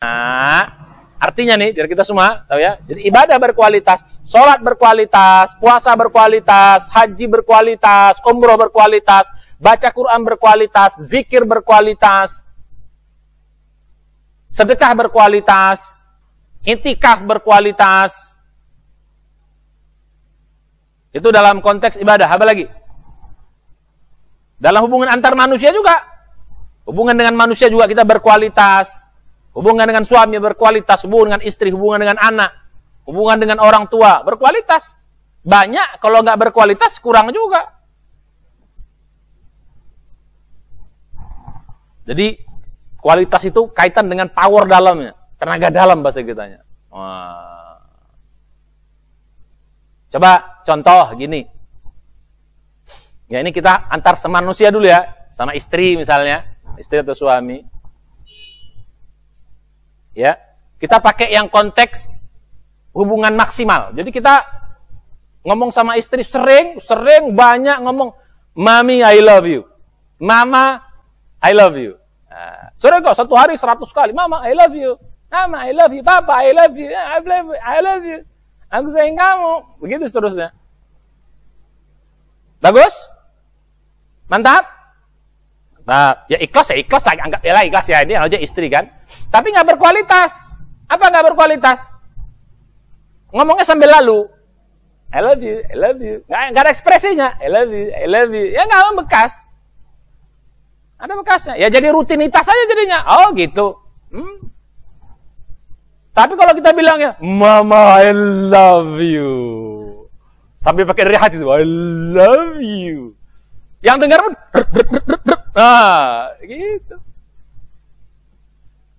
Nah, artinya nih, biar kita semua tahu ya. Jadi ibadah berkualitas, sholat berkualitas, puasa berkualitas, haji berkualitas, umroh berkualitas, baca Quran berkualitas, zikir berkualitas, sedekah berkualitas, i'tikaf berkualitas. Itu dalam konteks ibadah. Apa lagi? Dalam hubungan antar manusia juga. Hubungan dengan manusia juga kita berkualitas. Hubungan dengan suami berkualitas, hubungan dengan istri, hubungan dengan anak, hubungan dengan orang tua berkualitas. Banyak, kalau nggak berkualitas kurang juga. Jadi kualitas itu kaitan dengan power dalamnya, tenaga dalam bahasa kitanya. Wah. Coba contoh gini. Ya ini kita antar semanusia dulu ya, sama istri misalnya, istri atau suami. Ya, kita pakai yang konteks hubungan maksimal. Jadi kita ngomong sama istri sering banyak ngomong, "Mami, I love you." "Mama, I love you." Nah, sering kok, satu hari 100 kali, "Mama, I love you." "Mama, I love you." "Papa, I love you." I love you. Aku sayang kamu. Begitu seterusnya. Bagus? Mantap? Nah, ya ikhlas, anggap ya ikhlas ya, ini aja istri kan. Tapi nggak berkualitas. Apa nggak berkualitas? Ngomongnya sambil lalu. I love you, I love you. Nggak ada ekspresinya. I love you, I love you. Ya nggak membekas. Ada bekasnya. Ya jadi rutinitas aja jadinya. Oh gitu. Tapi kalau kita bilangnya, "Mama, I love you." Sambil pakai dari hati itu, "I love you." Yang dengar pun, nah, gitu.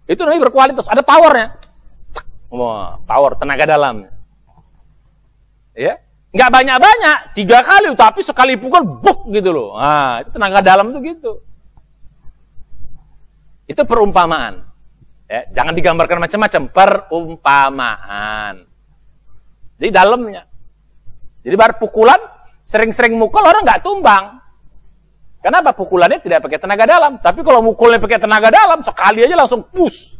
Itu namanya berkualitas, ada powernya. Wah, power, tenaga dalam. Ya, nggak banyak-banyak, 3 kali, tapi sekali pukul, buk gitu loh. Nah, itu tenaga dalam tuh gitu. Itu perumpamaan. Ya, jangan digambarkan macam-macam, perumpamaan. Jadi dalamnya. Jadi baru pukulan, sering-sering mukul orang nggak tumbang. Kenapa? Pukulannya tidak pakai tenaga dalam. Tapi kalau mukulnya pakai tenaga dalam, sekali aja langsung push.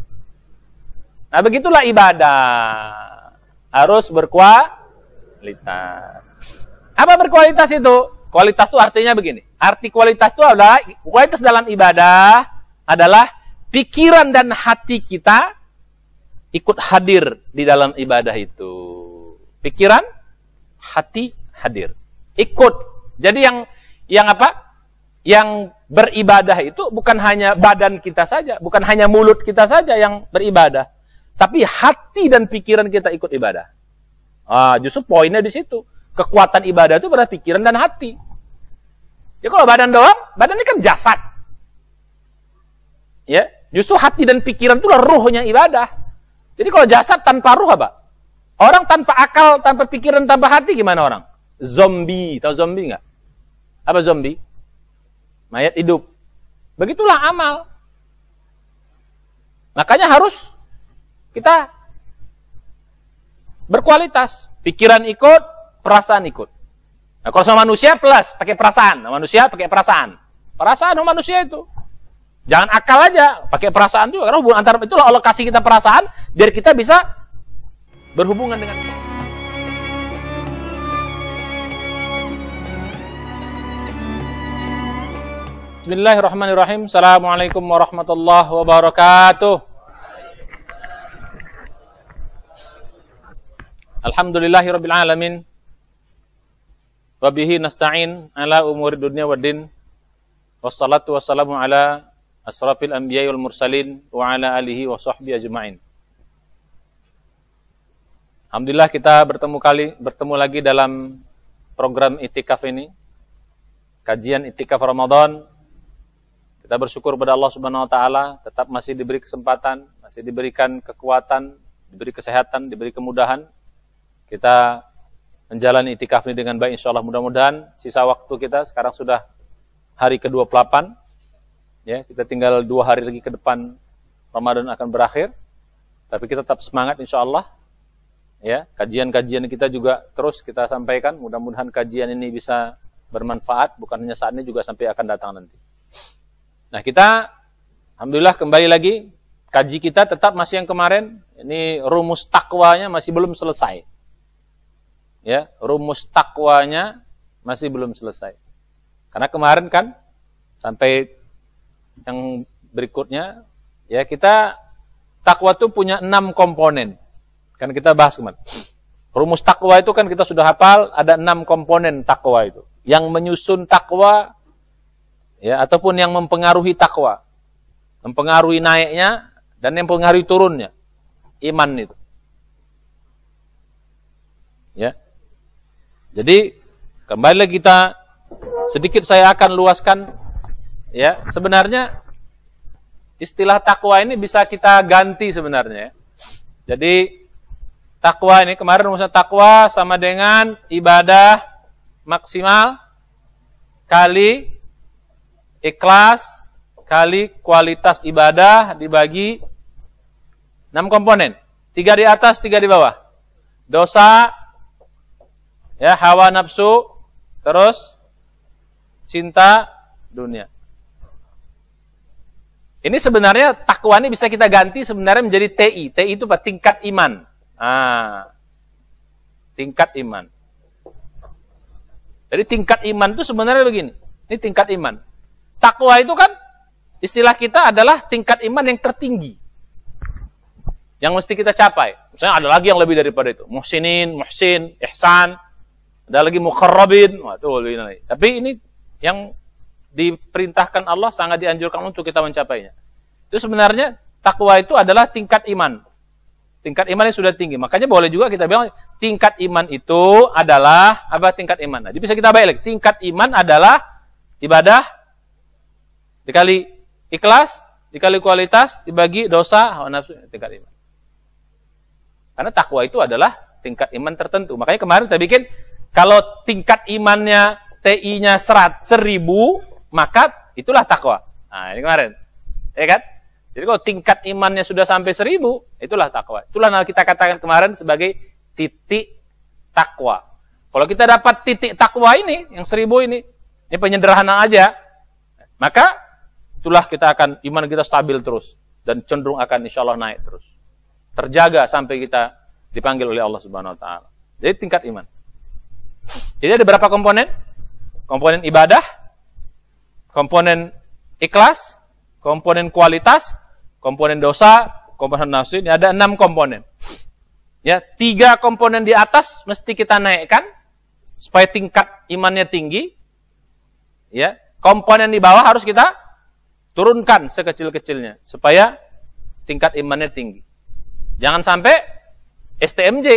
Nah, begitulah ibadah. Harus berkualitas. Apa berkualitas itu? Kualitas itu artinya begini. Arti kualitas itu adalah, kualitas dalam ibadah adalah pikiran dan hati kita ikut hadir di dalam ibadah itu. Pikiran, hati hadir. Ikut. Jadi yang apa? Yang beribadah itu bukan hanya badan kita saja, bukan hanya mulut kita saja yang beribadah, tapi hati dan pikiran kita ikut ibadah. Justru poinnya di situ. Kekuatan ibadah itu pada pikiran dan hati. Ya kalau badan doang, badan ini kan jasad. Ya, justru hati dan pikiran itulah ruhnya ibadah. Jadi kalau jasad tanpa ruh apa? Orang tanpa akal, tanpa pikiran, tanpa hati gimana orang? Zombie, tahu zombie nggak? Apa zombie? Mayat hidup. Begitulah amal. Makanya harus kita berkualitas. Pikiran ikut, perasaan ikut. Nah, kalau sama manusia plus, pakai perasaan. Manusia pakai perasaan. Perasaan sama manusia itu. Jangan akal aja, pakai perasaan juga. Karena hubungan antara itulah Allah kasih kita perasaan, biar kita bisa berhubungan dengan Bismillahirrahmanirrahim. Assalamualaikum warahmatullahi wabarakatuh. Alhamdulillahirabbil alamin. Wa bihi nasta'in ala umuri dunya waddin. Wassalatu wassalamu ala asrafil anbiya'i wal mursalin wa ala alihi wa sahbihi ajma'in. Alhamdulillah kita bertemu lagi dalam program I'tikaf ini. Kajian I'tikaf Ramadan. Kita bersyukur pada Allah Subhanahu wa taala tetap masih diberi kesempatan, masih diberikan kekuatan, diberi kesehatan, diberi kemudahan. Kita menjalani i'tikaf ini dengan baik insyaallah. Mudah-mudahan sisa waktu kita sekarang sudah hari ke-28. Ya, kita tinggal 2 hari lagi ke depan Ramadan akan berakhir. Tapi kita tetap semangat insyaallah. Ya, kajian-kajian kita juga terus kita sampaikan. Mudah-mudahan kajian ini bisa bermanfaat, bukan hanya saat ini juga sampai akan datang nanti. Nah, kita alhamdulillah kembali lagi kaji kita tetap masih yang kemarin. Ini rumus takwanya masih belum selesai. Ya, rumus takwanya masih belum selesai. Karena kemarin kan sampai yang berikutnya, ya kita takwa itu punya 6 komponen. Kan kita bahas kemarin. Rumus takwa itu kan kita sudah hafal, ada 6 komponen takwa itu. Yang menyusun takwa, ya, ataupun yang mempengaruhi takwa. Mempengaruhi naiknya dan yang mempengaruhi turunnya. Iman itu. Ya. Jadi kembali lagi kita sedikit saya akan luaskan, ya. Sebenarnya istilah takwa ini bisa kita ganti sebenarnya. Jadi takwa ini kemarin rumusnya takwa sama dengan ibadah maksimal kali ikhlas kali kualitas ibadah dibagi 6 komponen. 3 di atas, 3 di bawah. Dosa, ya, hawa nafsu, terus cinta dunia. Ini sebenarnya takwa ini bisa kita ganti sebenarnya menjadi TI. TI itu apa? Tingkat iman. Tingkat iman. Jadi tingkat iman itu sebenarnya begini. Ini tingkat iman. Takwa itu kan istilah kita adalah tingkat iman yang tertinggi. Yang mesti kita capai. Misalnya ada lagi yang lebih daripada itu. Muhsinin, muhsin, ihsan. Ada lagi muqarrabin. Tapi ini yang diperintahkan Allah, sangat dianjurkan untuk kita mencapainya. Itu sebenarnya takwa itu adalah tingkat iman. Tingkat iman yang sudah tinggi. Makanya boleh juga kita bilang tingkat iman itu adalah apa tingkat iman. Jadi bisa kita balik. Tingkat iman adalah ibadah dikali ikhlas, dikali kualitas, dibagi dosa, hawa nafsu, tingkat iman. Karena takwa itu adalah tingkat iman tertentu. Makanya kemarin kita bikin, kalau tingkat imannya TI-nya 1000, maka itulah takwa. Nah, ini kemarin. Ya kan? Jadi kalau tingkat imannya sudah sampai 1000, itulah takwa. Itulah yang kita katakan kemarin sebagai titik takwa. Kalau kita dapat titik takwa ini, yang 1000 ini penyederhanaan aja, maka itulah kita akan, iman kita stabil terus. Dan cenderung akan insya Allah naik terus. Terjaga sampai kita dipanggil oleh Allah Subhanahu Wa Taala. Jadi tingkat iman. Jadi ada berapa komponen? Komponen ibadah, komponen ikhlas, komponen kualitas, komponen dosa, komponen nafsu. Ini ada 6 komponen. Ya, 3 komponen di atas mesti kita naikkan supaya tingkat imannya tinggi. Ya, komponen di bawah harus kita turunkan sekecil-kecilnya supaya tingkat imannya tinggi. Jangan sampai STMJ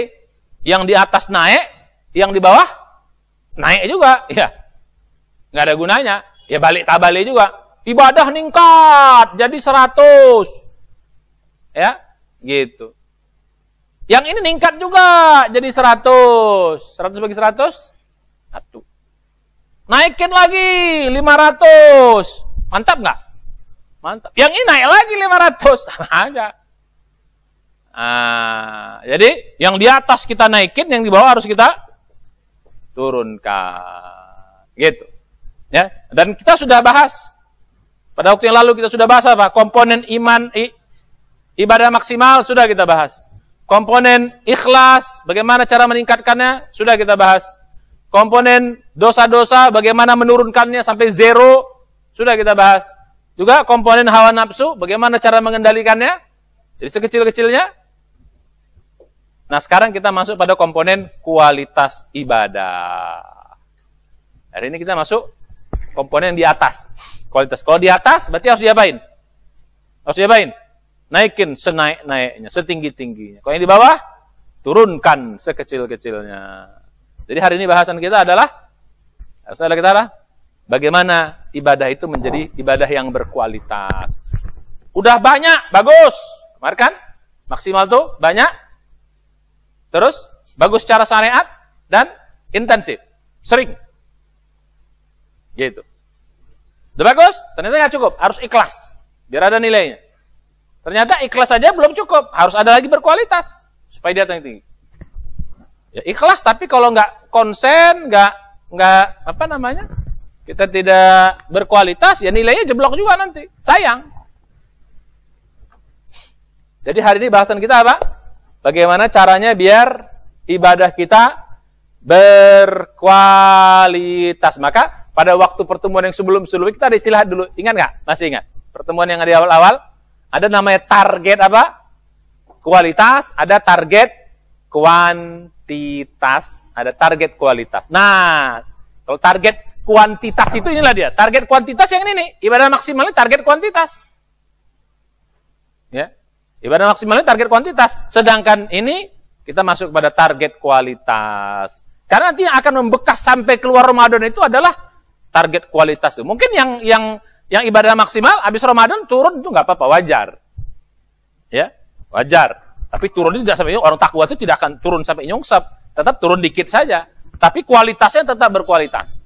yang di atas naik, yang di bawah naik juga, ya nggak ada gunanya. Ya balik tabalik juga. Ibadah ningkat jadi 100, ya gitu. Yang ini ningkat juga jadi 100. 100 bagi 100, 1. Naikin lagi 500. Mantap nggak? Mantap. Yang ini naik lagi 500, sama aja. Jadi yang di atas kita naikin, yang di bawah harus kita turunkan. Gitu. Ya, dan kita sudah bahas pada waktu yang lalu, kita sudah bahas apa? Komponen iman ibadah maksimal sudah kita bahas. Komponen ikhlas, bagaimana cara meningkatkannya, sudah kita bahas. Komponen dosa-dosa, bagaimana menurunkannya sampai 0, sudah kita bahas. Juga komponen hawa nafsu, bagaimana cara mengendalikannya, jadi sekecil-kecilnya. Nah, sekarang kita masuk pada komponen kualitas ibadah. Hari ini kita masuk komponen di atas. Kualitas. Kalau di atas, berarti harus diapain? Harus diapain? Naikin senaik-naiknya, setinggi-tingginya. Kalau yang di bawah, turunkan sekecil-kecilnya. Jadi hari ini bahasan kita adalah bagaimana ibadah itu menjadi ibadah yang berkualitas. Udah banyak, bagus. Kemarin kan? Maksimal tuh banyak. Terus, bagus secara syariat dan intensif. Sering. Gitu. Udah bagus, ternyata nggak cukup. Harus ikhlas. Biar ada nilainya. Ternyata ikhlas saja belum cukup. Harus ada lagi berkualitas. Supaya dia tinggi. Ya, ikhlas, tapi kalau nggak konsen, nggak apa namanya, kita tidak berkualitas, ya nilainya jeblok juga nanti. Sayang. Jadi hari ini bahasan kita apa? Bagaimana caranya biar ibadah kita berkualitas. Maka pada waktu pertemuan yang sebelum-sebelumnya kita ada istilah dulu. Ingat nggak? Masih ingat? Pertemuan yang di awal-awal ada namanya target apa? Kualitas, ada target kuantitas, ada target kualitas. Nah, kalau target kuantitas itu inilah dia. Target kuantitas yang ini nih. Ibadah maksimalnya target kuantitas. Ya. Ibadah maksimalnya target kuantitas. Sedangkan ini kita masuk pada target kualitas. Karena nanti yang akan membekas sampai keluar Ramadan itu adalah target kualitas itu. Mungkin yang ibadah maksimal habis Ramadan turun itu nggak apa-apa, wajar. Ya, wajar. Tapi turun itu tidak sampai orang takwa itu tidak akan turun sampai nyungsep, tetap turun dikit saja. Tapi kualitasnya tetap berkualitas.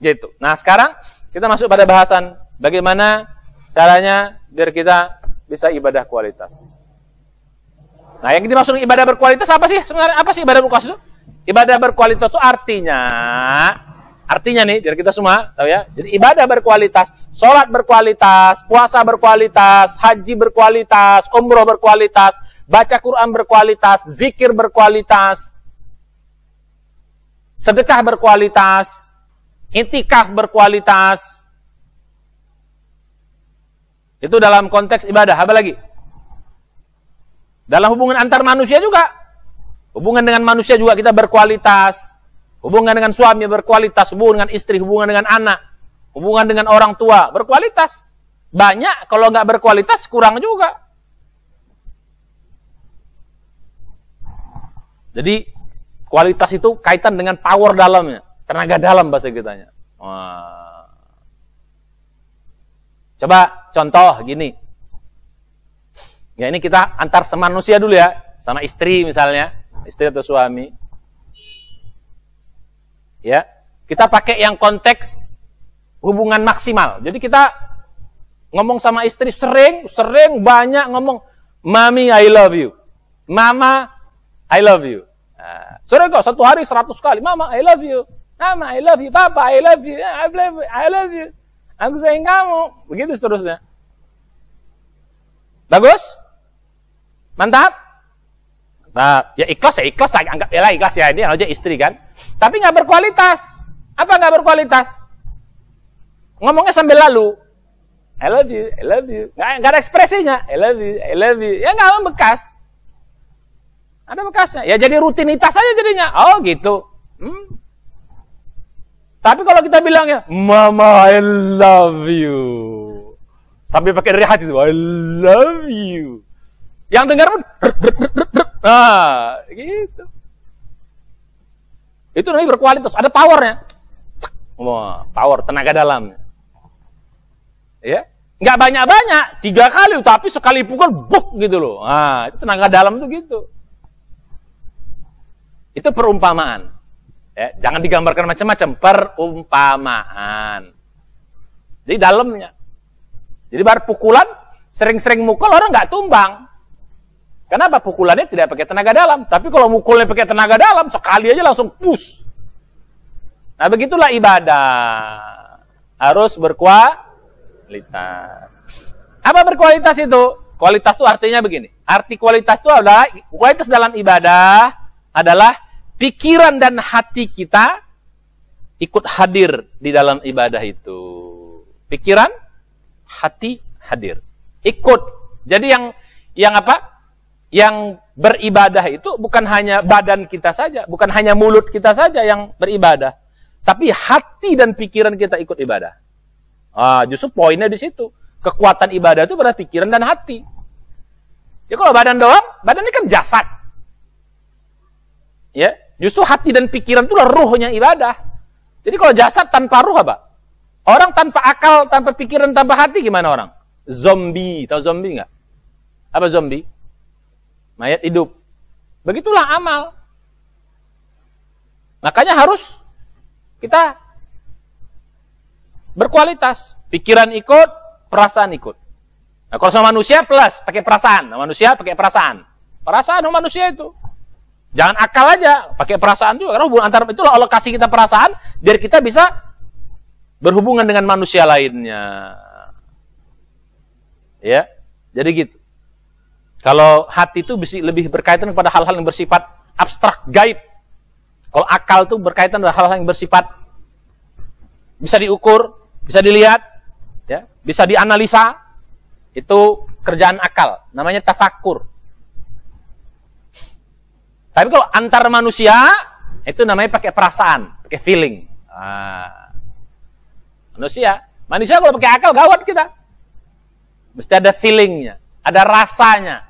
Gitu. Nah, sekarang kita masuk pada bahasan bagaimana caranya biar kita bisa ibadah kualitas. Nah, yang dimaksud ibadah berkualitas apa sih? Sebenarnya apa sih ibadah berkualitas itu? Ibadah berkualitas itu artinya nih, biar kita semua tahu ya. Jadi ibadah berkualitas, sholat berkualitas, puasa berkualitas, haji berkualitas, umroh berkualitas, baca Quran berkualitas, zikir berkualitas, sedekah berkualitas, i'tikaf berkualitas. Itu dalam konteks ibadah. Apa lagi? Dalam hubungan antar manusia juga. Hubungan dengan manusia juga kita berkualitas. Hubungan dengan suami berkualitas. Hubungan dengan istri, hubungan dengan anak. Hubungan dengan orang tua berkualitas. Banyak, kalau nggak berkualitas kurang juga. Jadi kualitas itu kaitan dengan power dalamnya. Tenaga dalam bahasa kitanya. Wah. Coba contoh gini. Ya ini kita antar semanusia dulu ya. Sama istri misalnya. Istri atau suami. Ya. Kita pakai yang konteks hubungan maksimal. Jadi kita ngomong sama istri sering banyak ngomong. Mami, I love you. Mama, I love you. Nah, sering kok, satu hari 100 kali. Mama, I love you. Mama, I love you. Papa, I love you. I love you. Aku sayang kamu. Begitu seterusnya. Bagus? Mantap? Nah, ya ikhlas, anggap ya ikhlas ya. Ini aja istri kan. Tapi nggak berkualitas. Apa nggak berkualitas? Ngomongnya sambil lalu. I love you, I love you. Nggak ada ekspresinya. I love you, I love you. Ya nggak membekas. Ada bekasnya. Ya jadi rutinitas aja jadinya. Oh gitu. Tapi kalau kita bilangnya, Mama, I love you. Sambil pakai dari hati itu, I love you. Yang dengar pun, nah, gitu. Itu namanya berkualitas, ada powernya. Wah, power, tenaga dalamnya. Ya, nggak banyak-banyak, 3 kali, tapi sekali pukul, buk gitu loh. Nah, itu tenaga dalam tuh gitu. Itu perumpamaan. Ya, jangan digambarkan macam-macam, perumpamaan. Jadi dalamnya. Jadi baru pukulan, sering-sering mukul orang nggak tumbang. Kenapa? Pukulannya tidak pakai tenaga dalam. Tapi kalau mukulnya pakai tenaga dalam, sekali aja langsung push. Nah begitulah ibadah. Harus berkualitas. Apa berkualitas itu? Kualitas itu artinya begini. Arti kualitas itu adalah, kualitas dalam ibadah adalah pikiran dan hati kita ikut hadir di dalam ibadah itu. Pikiran, hati hadir. Ikut. Jadi yang apa? Yang beribadah itu bukan hanya badan kita saja, bukan hanya mulut kita saja yang beribadah, tapi hati dan pikiran kita ikut ibadah. Justru poinnya di situ. Kekuatan ibadah itu pada pikiran dan hati. Ya kalau badan doang, badan ini kan jasad. Ya, justru hati dan pikiran itulah ruhnya ibadah. Jadi kalau jasad tanpa ruh apa? Orang tanpa akal, tanpa pikiran, tanpa hati gimana orang? Zombie. Tahu zombie nggak? Apa zombie? Mayat hidup. Begitulah amal. Makanya harus kita berkualitas. Pikiran ikut, perasaan ikut. Nah, kalau sama manusia plus, pakai perasaan. Manusia pakai perasaan. Perasaan sama manusia itu. Jangan akal aja, pakai perasaan juga. Karena hubungan antara itulah Allah kasih kita perasaan, biar kita bisa berhubungan dengan manusia lainnya. Ya, jadi gitu. Kalau hati itu lebih berkaitan kepada hal-hal yang bersifat abstrak, gaib. Kalau akal itu berkaitan dengan hal-hal yang bersifat bisa diukur, bisa dilihat, ya, bisa dianalisa. Itu kerjaan akal, namanya tafakkur. Tapi kalau antar manusia, itu namanya pakai perasaan, pakai feeling. Manusia kalau pakai akal gawat kita. Mesti ada feelingnya, ada rasanya.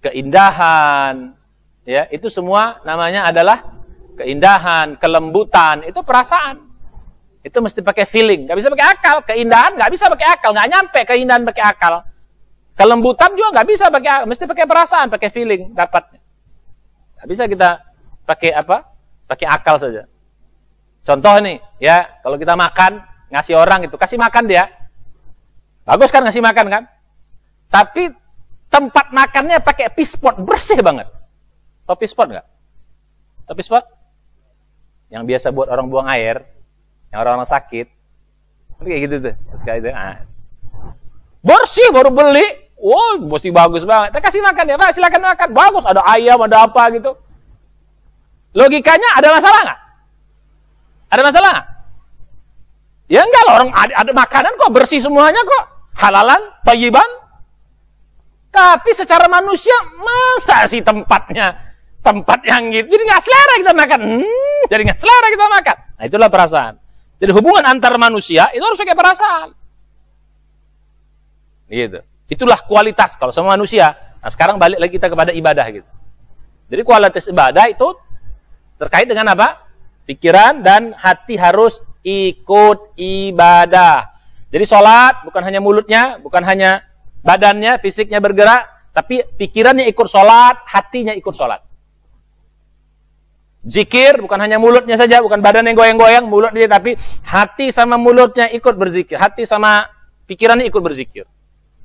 Keindahan, ya, itu semua namanya adalah keindahan, kelembutan, itu perasaan. Itu mesti pakai feeling, nggak bisa pakai akal. Keindahan nggak bisa pakai akal, nggak nyampe keindahan pakai akal. Kelembutan juga nggak bisa pakai akal, mesti pakai perasaan, pakai feeling dapatnya. Nggak bisa kita pakai apa? Pakai akal saja. Contoh nih, ya, kalau kita makan, ngasih orang itu, kasih makan dia. Bagus kan ngasih makan kan? Tapi tempat makannya pakai pispot, bersih banget. Tahu pispot nggak? Tahu pispot? Yang biasa buat orang buang air, yang orang-orang sakit. Kayak gitu tuh. Sekali itu. Bersih, baru beli. Wow, bersih bagus banget. Kita kasih makan ya, Pak, silakan makan. Bagus, ada ayam, ada apa gitu. Logikanya ada masalah nggak? Ada masalah nggak? Ya enggak lah, orang ada makanan kok bersih semuanya kok. Halalan, thayyiban. Tapi secara manusia, masa sih tempat yang gitu. Jadi nggak selera kita makan. Jadi nggak selera kita makan. Nah, itulah perasaan. Jadi hubungan antar manusia itu harus pakai perasaan. Gitu. Itulah kualitas kalau sama manusia. Nah, sekarang balik lagi kita kepada ibadah gitu. Jadi kualitas ibadah itu terkait dengan apa? Pikiran dan hati harus ikut ibadah. Jadi sholat bukan hanya mulutnya, bukan hanya badannya, fisiknya bergerak, tapi pikirannya ikut sholat, hatinya ikut sholat. Zikir bukan hanya mulutnya saja, bukan badan yang goyang-goyang, mulut dia, tapi hati sama mulutnya ikut berzikir, hati sama pikirannya ikut berzikir.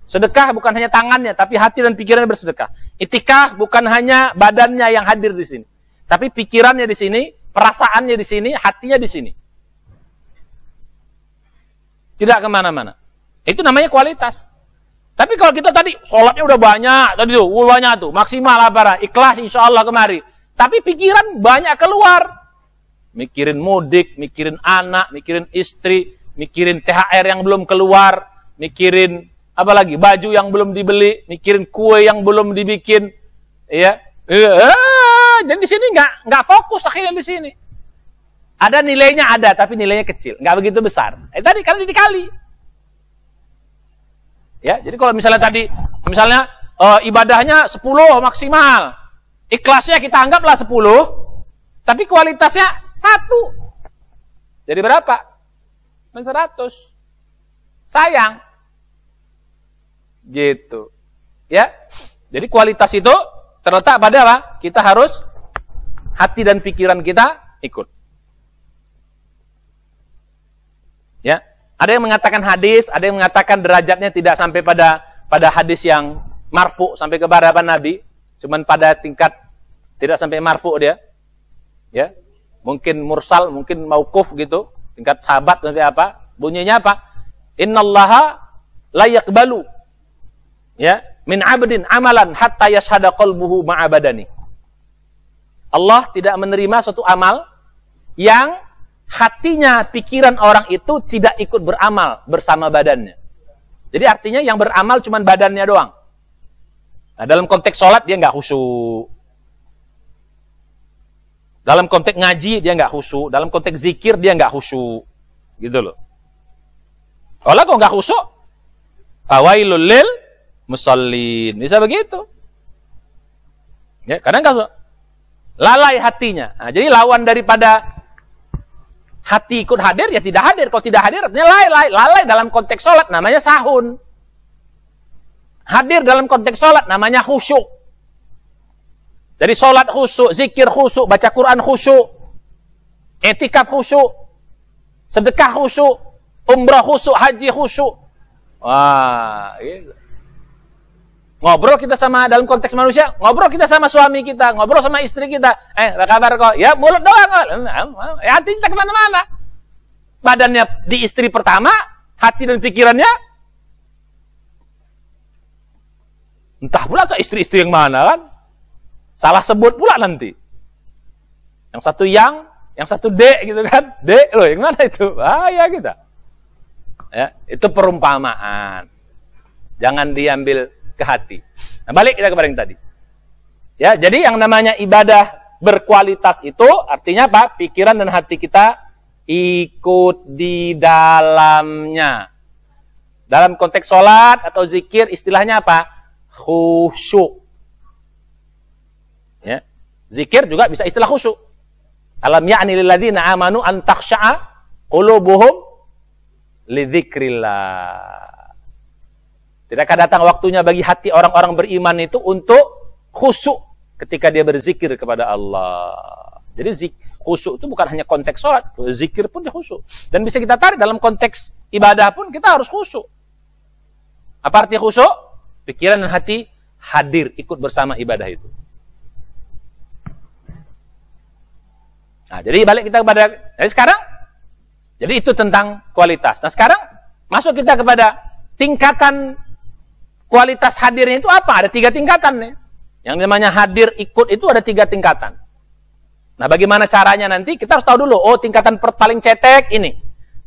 Sedekah bukan hanya tangannya, tapi hati dan pikirannya bersedekah. Itikaf bukan hanya badannya yang hadir di sini, tapi pikirannya di sini, perasaannya di sini, hatinya di sini. Tidak kemana-mana. Itu namanya kualitas. Tapi kalau kita tadi sholatnya udah banyak, tadi tuh banyak tuh, maksimal apa? Ikhlas insya Allah kemari. Tapi pikiran banyak keluar. Mikirin mudik, mikirin anak, mikirin istri, mikirin THR yang belum keluar, mikirin apa lagi? Baju yang belum dibeli, mikirin kue yang belum dibikin, ya. Jadi di sini nggak fokus akhirnya di sini. Ada nilainya ada, tapi nilainya kecil, nggak begitu besar. Tadi karena dikali. Ya, jadi kalau misalnya ibadahnya 10 maksimal. Ikhlasnya kita anggaplah 10, tapi kualitasnya 1. Jadi berapa? 100. Sayang. Gitu. Ya. Jadi kualitas itu terletak pada apa? Kita harus hati dan pikiran kita ikut. Ya. Ada yang mengatakan hadis, ada yang mengatakan derajatnya tidak sampai pada hadis yang marfu sampai kepada Nabi, cuman pada tingkat tidak sampai marfu dia. Ya. Mungkin mursal, mungkin mauquf gitu, tingkat sahabat sampai apa? Bunyinya apa? Innallaha la yaqbalu ya min 'abdin amalan hatta yashhada qalbuhu ma'a badani. Allah tidak menerima suatu amal yang hatinya, pikiran orang itu tidak ikut beramal bersama badannya. Jadi artinya yang beramal cuma badannya doang. Nah, dalam konteks sholat dia nggak khusyuk. Dalam konteks ngaji dia nggak khusyuk. Dalam konteks zikir dia nggak khusyuk. Gitu loh. Kalau kok nggak khusyuk, fawailul lil musallin. Bisa begitu. Ya, kadang nggak lalai hatinya. Nah, jadi lawan daripada hati ikut hadir, ya tidak hadir. Kalau tidak hadir, artinya lalai. Lalai dalam konteks sholat, namanya sahun. Hadir dalam konteks sholat, namanya khusyuk. Jadi sholat khusyuk, zikir khusyuk, baca Quran khusyuk, etikaf khusyuk, sedekah khusyuk, umrah khusyuk, haji khusyuk. Wah, gitu. Ngobrol kita sama, dalam konteks manusia, ngobrol kita sama suami kita, ngobrol sama istri kita. Apa kabar kok? Ya, mulut doang. Ya, hati kita kemana-mana. Badannya di istri pertama, hati dan pikirannya entah pula ke istri-istri yang mana kan. Salah sebut pula nanti. Yang satu yang satu D gitu kan. D loh, yang mana itu? Bahaya kita. Ya, itu perumpamaan. Jangan diambil ke hati. Nah, balik kita kepada yang tadi. Ya, jadi yang namanya ibadah berkualitas itu artinya apa? Pikiran dan hati kita ikut di dalamnya. Dalam konteks sholat atau zikir istilahnya apa? Khusyuk. Ya. Zikir juga bisa istilah khusyuk. Alam ya'ni lil ladzina amanu an takhsha'a qulubuhum li dzikrillah. Tidakkah datang waktunya bagi hati orang-orang beriman itu untuk khusyuk ketika dia berzikir kepada Allah. Jadi khusyuk itu bukan hanya konteks sholat, zikir pun dia khusyuk. Dan bisa kita tarik dalam konteks ibadah pun kita harus khusyuk. Apa arti khusyuk? Pikiran dan hati hadir ikut bersama ibadah itu. Nah, jadi balik kita kepada sekarang. Jadi itu tentang kualitas. Nah, sekarang masuk kita kepada tingkatan kualitas hadirnya itu apa? Ada 3 tingkatan nih. Yang namanya hadir ikut itu ada 3 tingkatan. Nah, bagaimana caranya nanti? Kita harus tahu dulu. Oh, tingkatan paling cetek ini.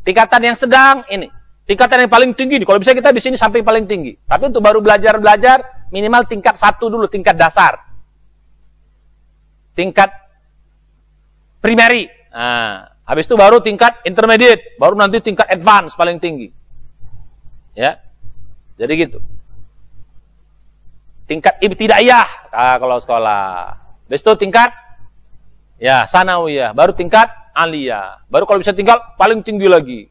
Tingkatan yang sedang ini. Tingkatan yang paling tinggi nih. Kalau bisa kita di sini sampai paling tinggi. Tapi untuk baru belajar minimal tingkat 1 dulu, tingkat dasar. Tingkat primary. Nah, habis itu baru tingkat intermediate, baru nanti tingkat advance paling tinggi. Ya. Jadi gitu. Tingkat ibtidaiyah kalau sekolah. Habis itu tingkat ya sanawiyah, baru tingkat aliyah. Baru kalau bisa tingkat paling tinggi lagi.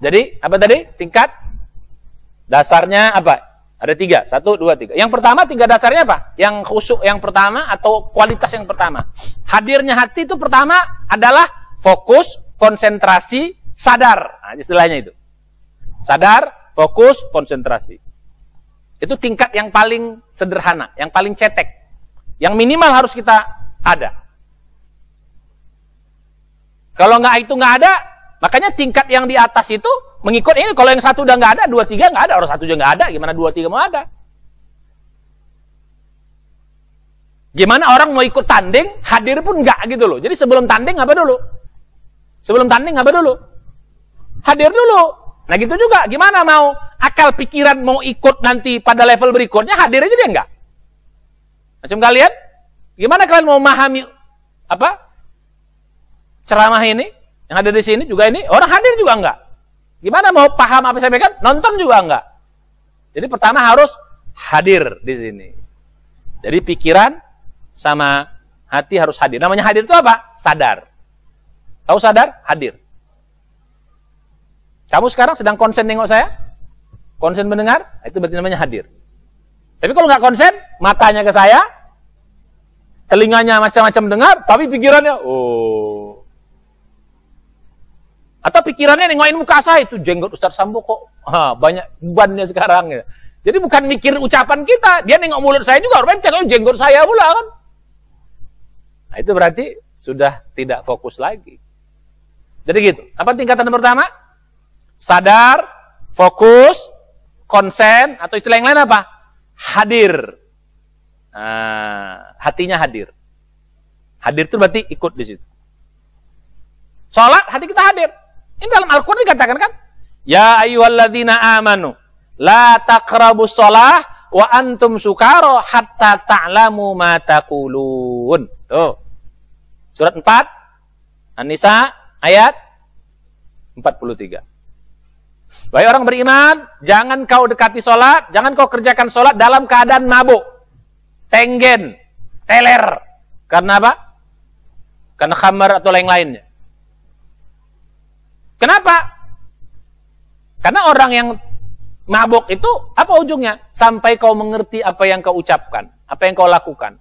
Jadi, apa tadi? Tingkat dasarnya apa? Ada 3. 1, 2, 3. Yang pertama, 3 dasarnya apa? Yang khusyuk yang pertama atau kualitas yang pertama. Hadirnya hati itu pertama adalah fokus, konsentrasi, sadar. Nah, istilahnya itu. Sadar, fokus, konsentrasi. Itu tingkat yang paling sederhana, yang paling cetek. Yang minimal harus kita ada. Kalau itu nggak ada, makanya tingkat yang di atas itu mengikut ini. Kalau yang 1 udah nggak ada, 2, 3 nggak ada. Orang 1 juga nggak ada, gimana 2, 3 mau ada? Gimana orang mau ikut tanding, hadir pun nggak gitu loh. Jadi sebelum tanding apa dulu? Sebelum tanding apa dulu? Hadir dulu. Nah gitu juga, gimana mau akal pikiran mau ikut nanti pada level berikutnya, hadir aja dia nggak. Macam kalian, gimana kalian mau memahami ceramah ini? Yang ada di sini juga ini, orang hadir juga enggak. Gimana mau paham apa saya sampaikan? Nonton juga enggak. Jadi pertama harus hadir di sini. Jadi pikiran sama hati harus hadir. Namanya hadir itu apa? Sadar. Tahu sadar? Hadir. Kamu sekarang sedang konsen nengok saya? Konsen mendengar? Itu berarti namanya hadir. Tapi kalau nggak konsen, matanya ke saya, telinganya macam-macam dengar, tapi pikirannya, atau pikirannya nengokin muka saya, itu jenggot Ustaz Sambo kok banyak bebannya sekarang. Ya. Jadi bukan mikir ucapan kita, dia nengok mulut saya juga, orang jenggot saya pula kan. Nah itu berarti sudah tidak fokus lagi. Jadi gitu. Apa tingkatan pertama? Sadar, fokus, konsen, atau istilah yang lain apa? Hadir. Hatinya hadir. Hadir itu berarti ikut di situ. Salat, hati kita hadir. Ini dalam Al-Quran dikatakan kan? Ya ayyuhalladzina amanu la taqrabus shalah wa antum sukara hatta ta'lamu ma taqulun. Tuh. Surat 4 An-Nisa ayat 43. Wahai orang beriman, jangan kau dekati salat, jangan kau kerjakan salat dalam keadaan mabuk, tenggen, teler. Karena apa? Karena khamar atau lain-lainnya. Kenapa? Karena orang yang mabuk itu apa ujungnya? Sampai kau mengerti apa yang kau ucapkan, apa yang kau lakukan.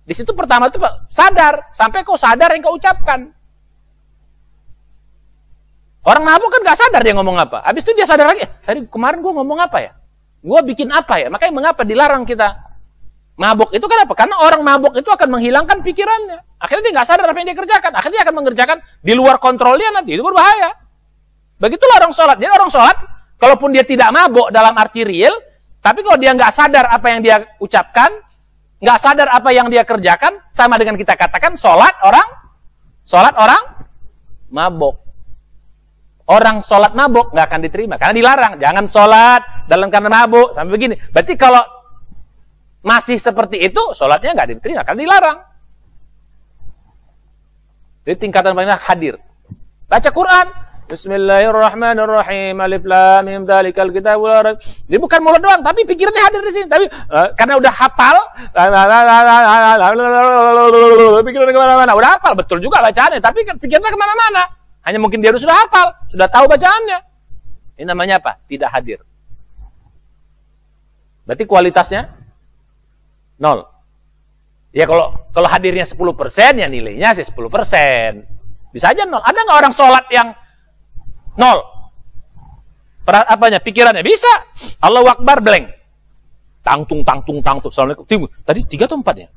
Di situ pertama itu sadar, sampai kau sadar yang kau ucapkan. Orang mabuk kan gak sadar dia ngomong apa. Habis itu dia sadar lagi, tadi kemarin gue ngomong apa ya? Gue bikin apa ya? Makanya mengapa dilarang kita mabuk itu kenapa? Karena orang mabuk itu akan menghilangkan pikirannya. Akhirnya dia gak sadar apa yang dia kerjakan. Akhirnya dia akan mengerjakan di luar kontrol dia nanti. Itu berbahaya. Begitulah orang sholat. Jadi orang sholat, kalaupun dia tidak mabuk dalam arti real, tapi kalau dia nggak sadar apa yang dia ucapkan, nggak sadar apa yang dia kerjakan, sama dengan kita katakan sholat orang mabuk. Orang sholat mabuk nggak akan diterima karena dilarang. Jangan sholat dalam keadaan mabuk sampai begini. Berarti kalau masih seperti itu, sholatnya nggak diterima karena dilarang. Jadi tingkatan paling hadir. Baca Quran. Bismillahirrahmanirrahim. Alif lam mim dzalikal kitabul la raib. Dia bukan mulut doang, tapi pikirannya hadir di sini. Tapi karena udah hafal, pikirannya kemana-mana. Udah hafal, betul juga bacaannya, tapi pikirannya kemana-mana. Hanya mungkin dia sudah hafal, sudah tahu bacaannya. Ini namanya apa? Tidak hadir. Berarti kualitasnya 0. Ya kalau hadirnya 10%, ya nilainya sih 10%. Bisa aja 0. Ada nggak orang sholat yang 0? Pikirannya bisa. Allahu Akbar blank. Tangtung. Assalamualaikum. Tadi 3 atau 4 ya?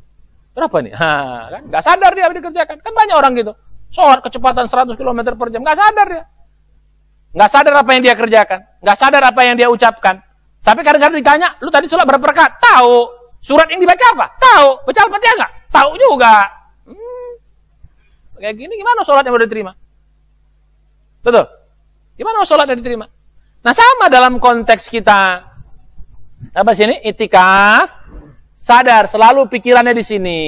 Berapa nih? Kan nggak sadar dia apa dikerjakan. Kan banyak orang gitu. Sholat kecepatan 100 km per jam. Nggak sadar dia. Nggak sadar apa yang dia kerjakan. Nggak sadar apa yang dia ucapkan. Sampai kadang-kadang ditanya, lu tadi sholat berapa rakaat? Tahu. Surat yang dibaca apa? Tahu. Baca Al-Fatihah nggak? Tahu juga. Kayak gini gimana sholatnya boleh diterima? Betul? Gimana sholatnya diterima? Nah sama dalam konteks kita apa sini? Itikaf, sadar selalu pikirannya di sini.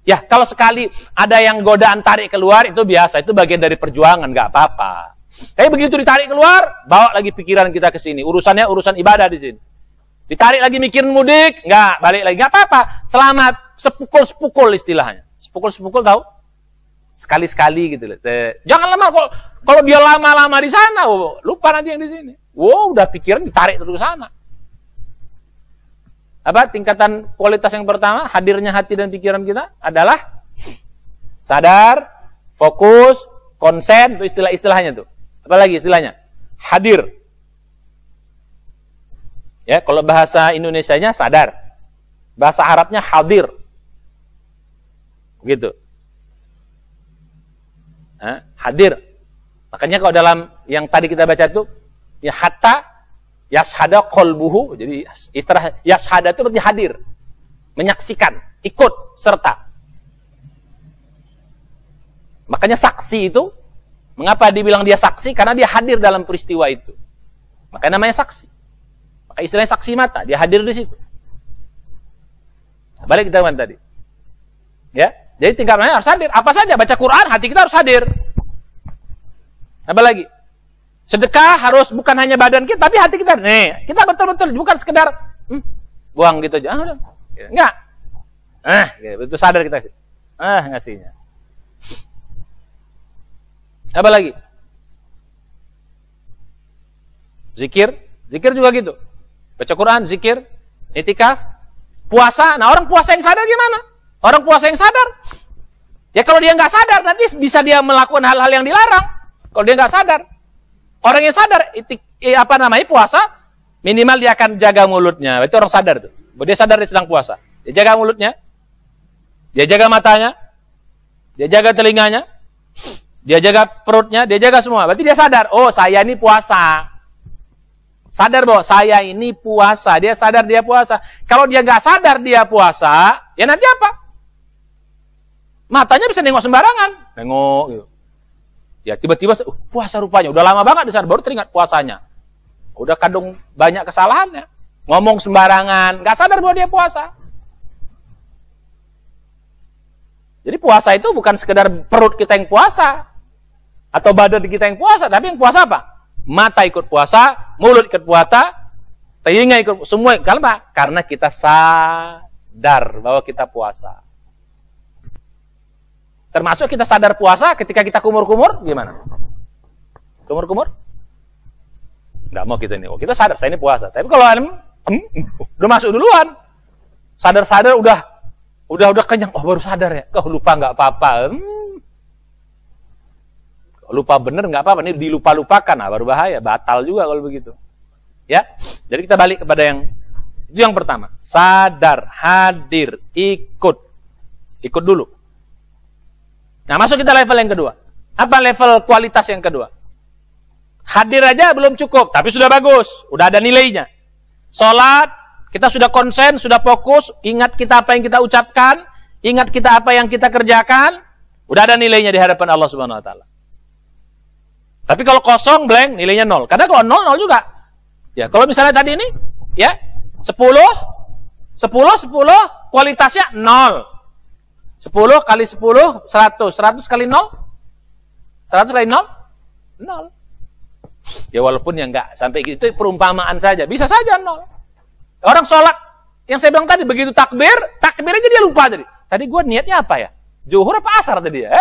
Ya kalau sekali ada yang godaan tarik keluar itu biasa, itu bagian dari perjuangan, nggak apa-apa. Tapi begitu ditarik keluar, bawa lagi pikiran kita ke sini. Urusannya urusan ibadah di sini. Ditarik lagi mikirin mudik, nggak balik lagi, nggak apa-apa. Selamat sepukul-sepukul istilahnya. Sepukul-sepukul tahu? Sekali-sekali gitu loh. Jangan lama kalau dia lama-lama di sana, lupa nanti yang di sini. Udah pikiran ditarik terus ke sana. Apa tingkatan kualitas yang pertama, hadirnya hati dan pikiran kita adalah sadar, fokus, konsen, itu istilah-istilahnya tuh. Apalagi istilahnya? Hadir. Ya, kalau bahasa Indonesianya sadar. Bahasa Arabnya hadir. Begitu. Hadir. Makanya kalau dalam yang tadi kita baca itu ya hatta yashhada qalbuhu. Jadi istilah yashhada itu berarti hadir. Menyaksikan, ikut, serta. Makanya saksi itu, mengapa dibilang dia saksi? Karena dia hadir dalam peristiwa itu. Makanya namanya saksi. Maka istilahnya saksi mata, dia hadir di situ. Balik kita tadi. Ya, jadi tingkatannya harus hadir. Apa saja baca Quran, hati kita harus hadir. Apa lagi? Sedekah harus bukan hanya badan kita, tapi hati kita. Nih, kita betul-betul bukan sekedar buang gitu aja. Enggak. Betul sadar kita sih. Ngasihnya. Apa lagi? Zikir juga gitu. Baca Quran, zikir, itikaf, puasa. Nah, orang puasa yang sadar gimana? Orang puasa yang sadar, ya kalau dia nggak sadar nanti bisa dia melakukan hal-hal yang dilarang. Kalau dia nggak sadar, orang yang sadar, puasa, minimal dia akan jaga mulutnya. Itu orang sadar tuh. Dia sadar dia sedang puasa. Dia jaga mulutnya, dia jaga matanya, dia jaga telinganya, dia jaga perutnya, dia jaga semua. Berarti dia sadar, oh saya ini puasa. Sadar bahwa saya ini puasa. Dia sadar dia puasa. Kalau dia nggak sadar dia puasa, ya nanti apa? Matanya bisa nengok sembarangan. Nengok gitu. Ya tiba-tiba puasa rupanya. Udah lama banget di sana baru teringat puasanya. Udah kadung banyak kesalahannya. Ngomong sembarangan. Nggak sadar bahwa dia puasa. Jadi puasa itu bukan sekedar perut kita yang puasa. Atau badan kita yang puasa. Tapi yang puasa apa? Mata ikut puasa, mulut ikut puasa, telinga ikut, semua. Kenapa? Karena kita sadar bahwa kita puasa. Termasuk kita sadar puasa ketika kita kumur-kumur, gimana? Kumur-kumur? Nggak mau kita ini. Oh, kita sadar, saya ini puasa. Tapi kalau udah masuk duluan, sadar-sadar udah kenyang. Oh, baru sadar ya. Kau lupa nggak apa-apa. Lupa bener nggak apa-apa, ini dilupa-lupakan, baru bahaya, batal juga kalau begitu. Ya, jadi kita balik kepada itu yang pertama, sadar, hadir, ikut dulu. Nah, masuk kita level yang kedua. Apa level kualitas yang kedua? Hadir aja belum cukup, tapi sudah bagus, udah ada nilainya. Sholat, kita sudah konsen, sudah fokus, ingat kita apa yang kita ucapkan, ingat kita apa yang kita kerjakan, udah ada nilainya di hadapan Allah Subhanahu wa taala. Tapi kalau kosong, blank, nilainya 0. Karena kalau 0, 0 juga. Ya, kalau misalnya tadi ini, ya, 10, kualitasnya 0. 10 kali 10, 100. 100 kali 0? 100 kali 0? 0. Ya walaupun ya enggak sampai itu perumpamaan saja. Bisa saja 0. Orang sholat, yang saya bilang tadi, begitu takbir aja dia lupa tadi. Tadi gue niatnya apa ya? Zuhur apa asar tadi ya?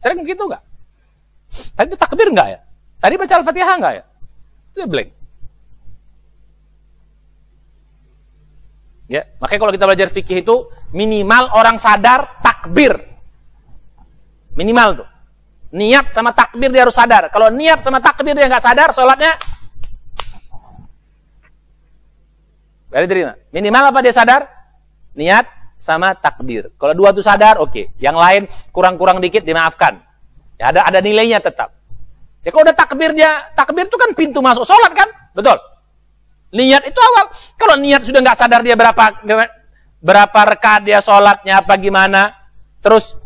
Sering begitu enggak? Tadi itu takbir enggak ya? Tadi baca Al-Fatihah enggak ya? Itu blank. Ya, makanya kalau kita belajar fikih itu minimal orang sadar takbir. Minimal tuh. Niat sama takbir dia harus sadar. Kalau niat sama takbir dia nggak sadar, sholatnya gak diterima. Minimal apa dia sadar? Niat sama takbir. Kalau dua tuh sadar, oke. Yang lain kurang-kurang dikit dimaafkan. Ya, ada nilainya tetap. Ya kalau udah takbir itu kan pintu masuk sholat kan? Betul. Niat itu awal. Kalau niat sudah nggak sadar dia berapa rakaat dia sholatnya apa gimana, terus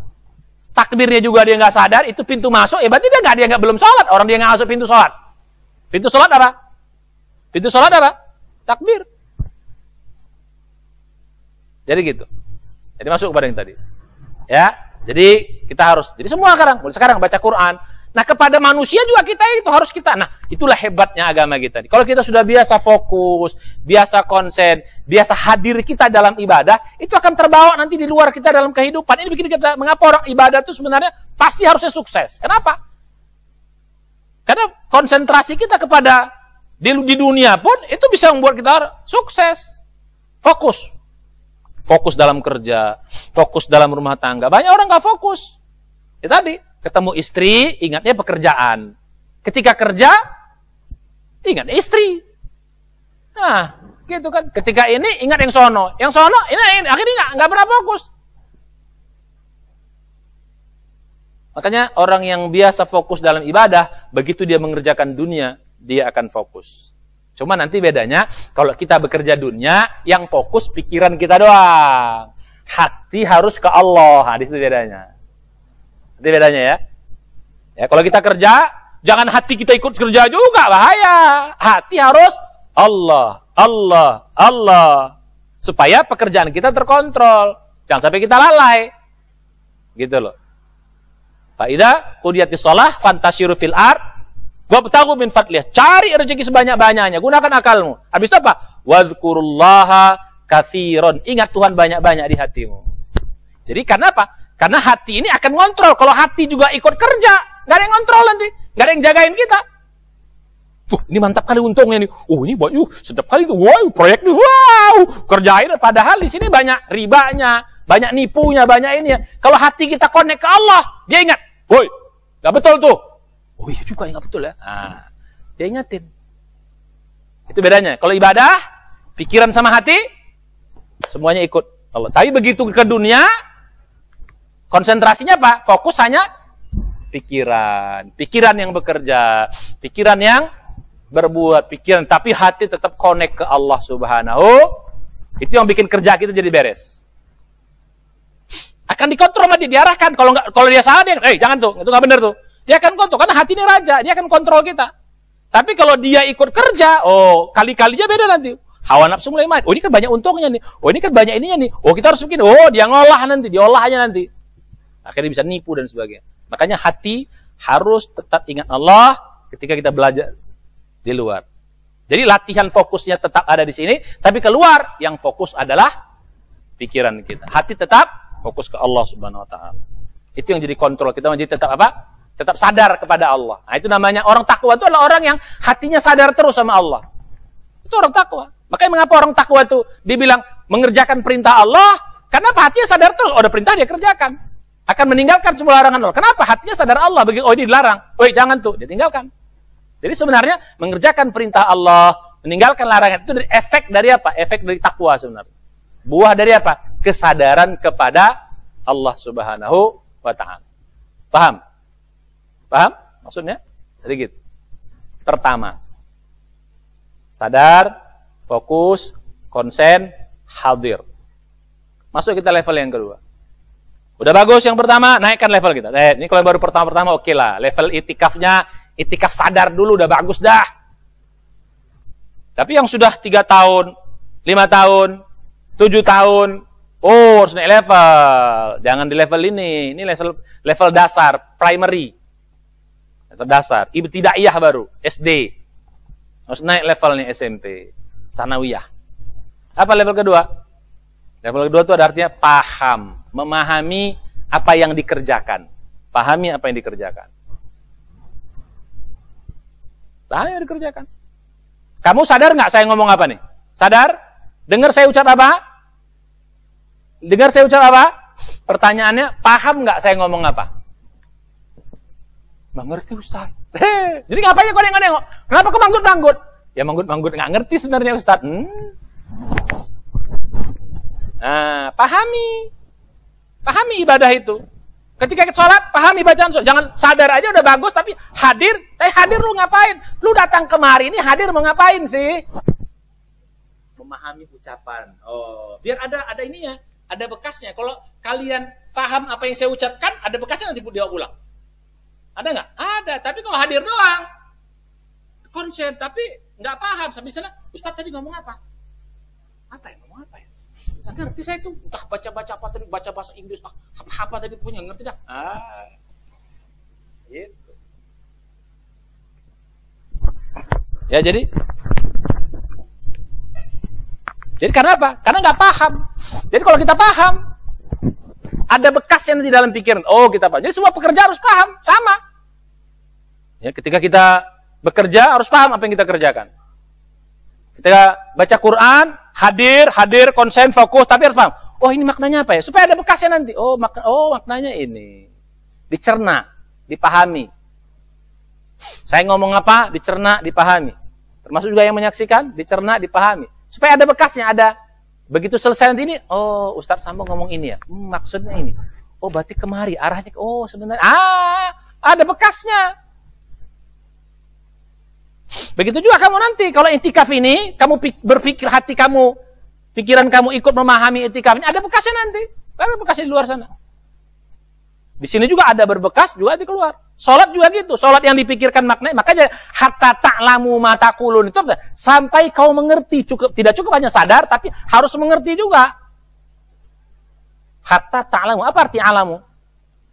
takbirnya juga dia nggak sadar, itu pintu masuk, ya berarti dia nggak belum sholat. Orang dia nggak masuk pintu sholat. Pintu sholat apa? Pintu sholat apa? Takbir. Jadi gitu. Jadi masuk kepada yang tadi. Ya, jadi kita harus. Jadi semua sekarang baca Quran. Nah kepada manusia juga kita itu harus kita. Nah itulah hebatnya agama kita. Kalau kita sudah biasa fokus, biasa konsen, biasa hadir kita dalam ibadah, itu akan terbawa nanti di luar kita dalam kehidupan. Ini bikin kita, mengapa orang ibadah itu sebenarnya pasti harusnya sukses. Kenapa? Karena konsentrasi kita kepada di dunia pun itu bisa membuat kita sukses. Fokus. Fokus dalam kerja, fokus dalam rumah tangga. Banyak orang nggak fokus. Ya tadi. Ketemu istri, ingatnya pekerjaan. Ketika kerja, ingat istri. Nah, gitu kan. Ketika ini, ingat yang sono. Yang sono, ini akhirnya nggak pernah fokus. Makanya orang yang biasa fokus dalam ibadah, begitu dia mengerjakan dunia, dia akan fokus. Cuma nanti bedanya, kalau kita bekerja dunia, yang fokus pikiran kita doang. Hati harus ke Allah. Nah, di situ bedanya. Itu bedanya ya. Ya, kalau kita kerja, jangan hati kita ikut kerja juga, bahaya. Hati harus Allah, Allah, Allah. Supaya pekerjaan kita terkontrol. Jangan sampai kita lalai. Gitu loh. Fa idza qudiyatis shalah fantashiru fil ard wabtaghu min fadlih. Cari rezeki sebanyak-banyaknya, gunakan akalmu. Habis itu apa? Wadhkurullaha katsiran. Ingat Tuhan banyak-banyak di hatimu. Jadi karena apa? Karena hati ini akan ngontrol. Kalau hati juga ikut kerja, nggak ada yang ngontrol nanti. Nggak ada yang jagain kita. Ini mantap kali untungnya nih. Ini sedap kali tuh. Wow, proyek nih. Wow, kerjain. Padahal di sini banyak ribanya, banyak nipunya, banyak ini ya. Kalau hati kita connect ke Allah, dia ingat. Woi, nggak betul tuh. Oh iya juga, nggak betul ya. Nah, dia ingatin. Itu bedanya. Kalau ibadah, pikiran sama hati, semuanya ikut Allah. Tapi begitu ke dunia, konsentrasinya apa? Fokus hanya pikiran. Pikiran yang bekerja. Pikiran yang berbuat. Pikiran. Tapi hati tetap connect ke Allah Subhanahu. Itu yang bikin kerja kita jadi beres. Akan dikontrol sama dia. Diarahkan. Kalau dia salah, dia jangan tuh. Itu nggak benar tuh. Dia akan kontrol. Karena hati ini raja. Dia akan kontrol kita. Tapi kalau dia ikut kerja, kali-kalinya beda nanti. Hawa nafsu mulai main. Ini kan banyak untungnya nih. Ini kan banyak ininya nih. Kita harus bikin. Dia ngolah nanti. Diolahnya nanti. Akhirnya bisa nipu dan sebagainya. Makanya hati harus tetap ingat Allah ketika kita belajar di luar. Jadi latihan fokusnya tetap ada di sini, tapi keluar yang fokus adalah pikiran kita. Hati tetap fokus ke Allah Subhanahu wa taala. Itu yang jadi kontrol kita, menjadi tetap apa? Tetap sadar kepada Allah. Nah, itu namanya orang takwa itu adalah orang yang hatinya sadar terus sama Allah. Itu orang takwa. Makanya mengapa orang takwa itu dibilang mengerjakan perintah Allah? Karena hatinya sadar terus, ada perintah dia kerjakan. Akan meninggalkan semua larangan Allah. Kenapa? Hatinya sadar Allah. Begitu, ini dilarang. Jangan tuh. Dia tinggalkan. Jadi sebenarnya mengerjakan perintah Allah, meninggalkan larangan itu efek dari apa? Efek dari takwa sebenarnya. Buah dari apa? Kesadaran kepada Allah Subhanahu wa ta'ala. Paham? Paham? Maksudnya? Jadi gitu. pertama. Sadar, fokus, konsen, hadir. Masuk kita level yang kedua. Udah bagus yang pertama, naikkan level kita. Ini kalau baru pertama-pertama oke lah. Level itikafnya, itikaf sadar dulu udah bagus dah. Tapi yang sudah 3 tahun, 5 tahun, 7 tahun, oh harus naik level. Jangan di level ini level dasar, primary. Level dasar, ibtidaiyah baru, SD. Harus naik levelnya SMP, sanawiyah. Apa level kedua? Level kedua itu ada artinya paham, memahami apa yang dikerjakan. Pahami apa yang dikerjakan. Pahami yang dikerjakan. Kamu sadar nggak saya ngomong apa nih? Sadar? Dengar saya ucap apa? Dengar saya ucap apa? Pertanyaannya, paham nggak saya ngomong apa? Nggak ngerti Ustaz. Jadi ngapain kau nengok-nengok? Kenapa kau manggut-manggut? Ya manggut-manggut nggak ngerti sebenarnya Ustaz. Nah, pahami ibadah itu. Ketika kita sholat, pahami bacaan sholat. Jangan sadar aja udah bagus, tapi hadir lu ngapain? Lu datang kemari ini hadir mau ngapain sih? Memahami ucapan. Oh, biar ada ininya, ada bekasnya. Kalau kalian paham apa yang saya ucapkan, ada bekasnya nanti dia ulang. Ada nggak? Ada. Tapi kalau hadir doang, konsen, tapi nggak paham. Sampai sana, Ustaz tadi ngomong apa? Apa ya? Ngomong apa ya? Nggak ngerti saya itu. Entah baca-baca apa tadi, baca bahasa Inggris, apa tadi punya, ngerti dah. Gitu. Ya jadi karena apa? Karena nggak paham. Jadi kalau kita paham, ada bekas yang di dalam pikiran. Oh, kita paham. Jadi semua pekerja harus paham, sama. Ya, ketika kita bekerja harus paham apa yang kita kerjakan. Kita baca Quran, hadir, konsen, fokus, tapi harus paham. Oh, ini maknanya apa ya? Supaya ada bekasnya nanti. Oh, maknanya ini. Dicerna, dipahami. Saya ngomong apa? Dicerna, dipahami. Termasuk juga yang menyaksikan, dicerna, dipahami. Supaya ada bekasnya, ada. Begitu selesai nanti ini, oh Ustaz Sambo ngomong ini ya. Maksudnya ini. Oh, berarti kemari, arahnya. Oh, sebenarnya. Ada bekasnya. Begitu juga kamu nanti, kalau itikaf ini, kamu berpikir hati kamu, pikiran kamu ikut memahami itikaf ini, ada bekasnya nanti. Ada bekasnya di luar sana. Di sini juga ada berbekas, juga di keluar. Sholat juga gitu. Sholat yang dipikirkan maknanya, makanya hatta ta'lamu ma taqulun itu sampai kau mengerti, tidak cukup hanya sadar, tapi harus mengerti juga. Hatta ta'lamu, apa arti alamu?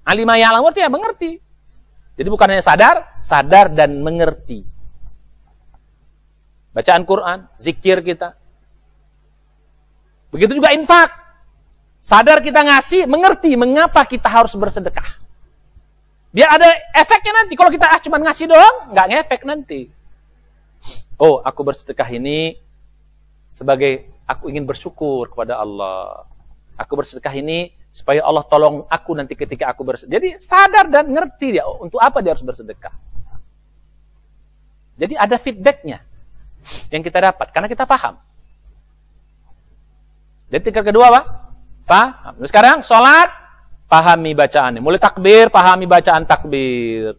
Alima ya'lamu artinya mengerti. Jadi bukan hanya sadar dan mengerti. Bacaan Quran, zikir kita. Begitu juga infak. Sadar kita ngasih, mengerti mengapa kita harus bersedekah. Biar ada efeknya nanti. Kalau kita cuma ngasih doang, nggak ngefek nanti. Oh, aku bersedekah ini sebagai aku ingin bersyukur kepada Allah. Aku bersedekah ini supaya Allah tolong aku nanti ketika aku bersedekah. Jadi sadar dan ngerti dia untuk apa dia harus bersedekah. Jadi ada feedbacknya yang kita dapat karena kita paham. Jadi tingkat kedua apa? Paham. Sekarang sholat, pahami bacaannya. Mulai takbir, pahami bacaan takbir.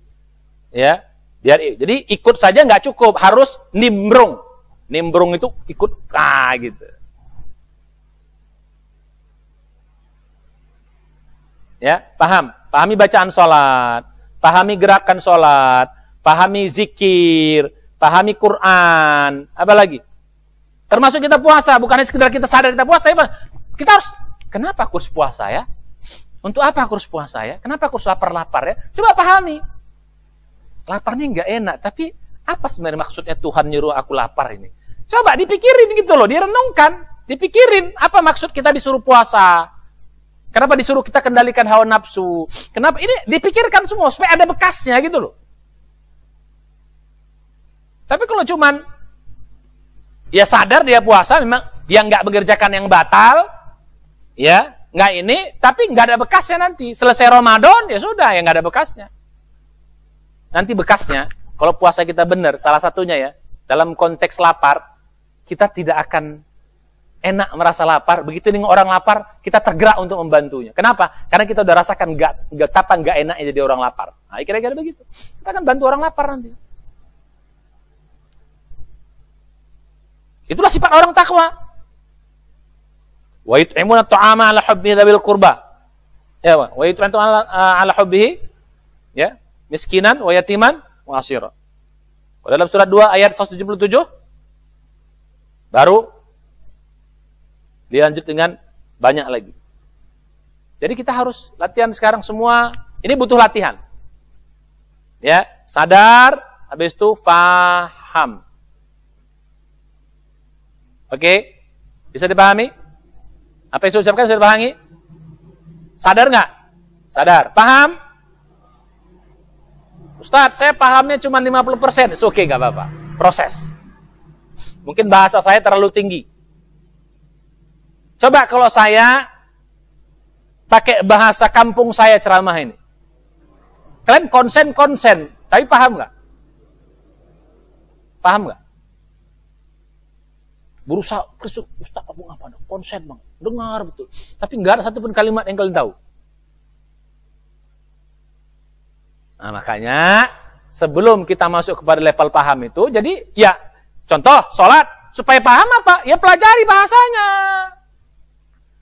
Ya, jadi ikut saja nggak cukup, harus nimbrung. Nimbrung itu ikut gitu. Ya, pahami bacaan sholat, pahami gerakan sholat, pahami zikir, pahami Quran, apa lagi? Termasuk kita puasa, bukan hanya sekedar kita sadar kita puasa, tapi kita harus, kenapa aku harus puasa ya? Untuk apa aku harus puasa ya? Kenapa aku harus lapar-lapar ya? Coba pahami. Laparnya nggak enak, tapi apa sebenarnya maksudnya Tuhan nyuruh aku lapar ini? Coba dipikirin gitu loh, direnungkan, dipikirin apa maksud kita disuruh puasa? Kenapa disuruh kita kendalikan hawa nafsu? Kenapa? Ini dipikirkan semua supaya ada bekasnya gitu loh. Tapi kalau cuman ya sadar dia puasa, memang dia nggak mengerjakan yang batal, ya nggak ini, tapi nggak ada bekasnya nanti. Selesai Ramadan ya sudah, ya nggak ada bekasnya. Nanti bekasnya, kalau puasa kita benar, salah satunya ya, dalam konteks lapar, kita tidak akan enak merasa lapar. Begitu nih orang lapar, kita tergerak untuk membantunya. Kenapa? Karena kita udah rasakan kapan nggak enaknya jadi orang lapar. Nah, kira-kira begitu. Kita akan bantu orang lapar nanti. Itulah sifat orang takwa. Wa yut'imuna at'ama 'ala hubbihi dzawil qurba. Ya, wa yut'imuna 'ala hubbihi ya, miskinan wa yatiman wa asira. Dalam surat 2 ayat 177 baru dilanjut dengan banyak lagi. Jadi kita harus latihan sekarang semua. Ini butuh latihan. Ya, sadar, habis itu faham. Oke? Bisa dipahami? Apa yang saya ucapkan sudah dipahami? Sadar nggak? Sadar. Paham? Ustadz, saya pahamnya cuma 50%. Oke, nggak apa-apa. Proses. Mungkin bahasa saya terlalu tinggi. Coba kalau saya pakai bahasa kampung saya ceramah ini. Kalian konsen, tapi paham nggak? Paham nggak? Berusaha, Ustaz, aku ngapa? Konsen bang, dengar betul. Tapi nggak ada satupun kalimat yang kalian tahu. Nah makanya sebelum kita masuk kepada level paham itu, jadi ya contoh sholat supaya paham apa? Ya pelajari bahasanya.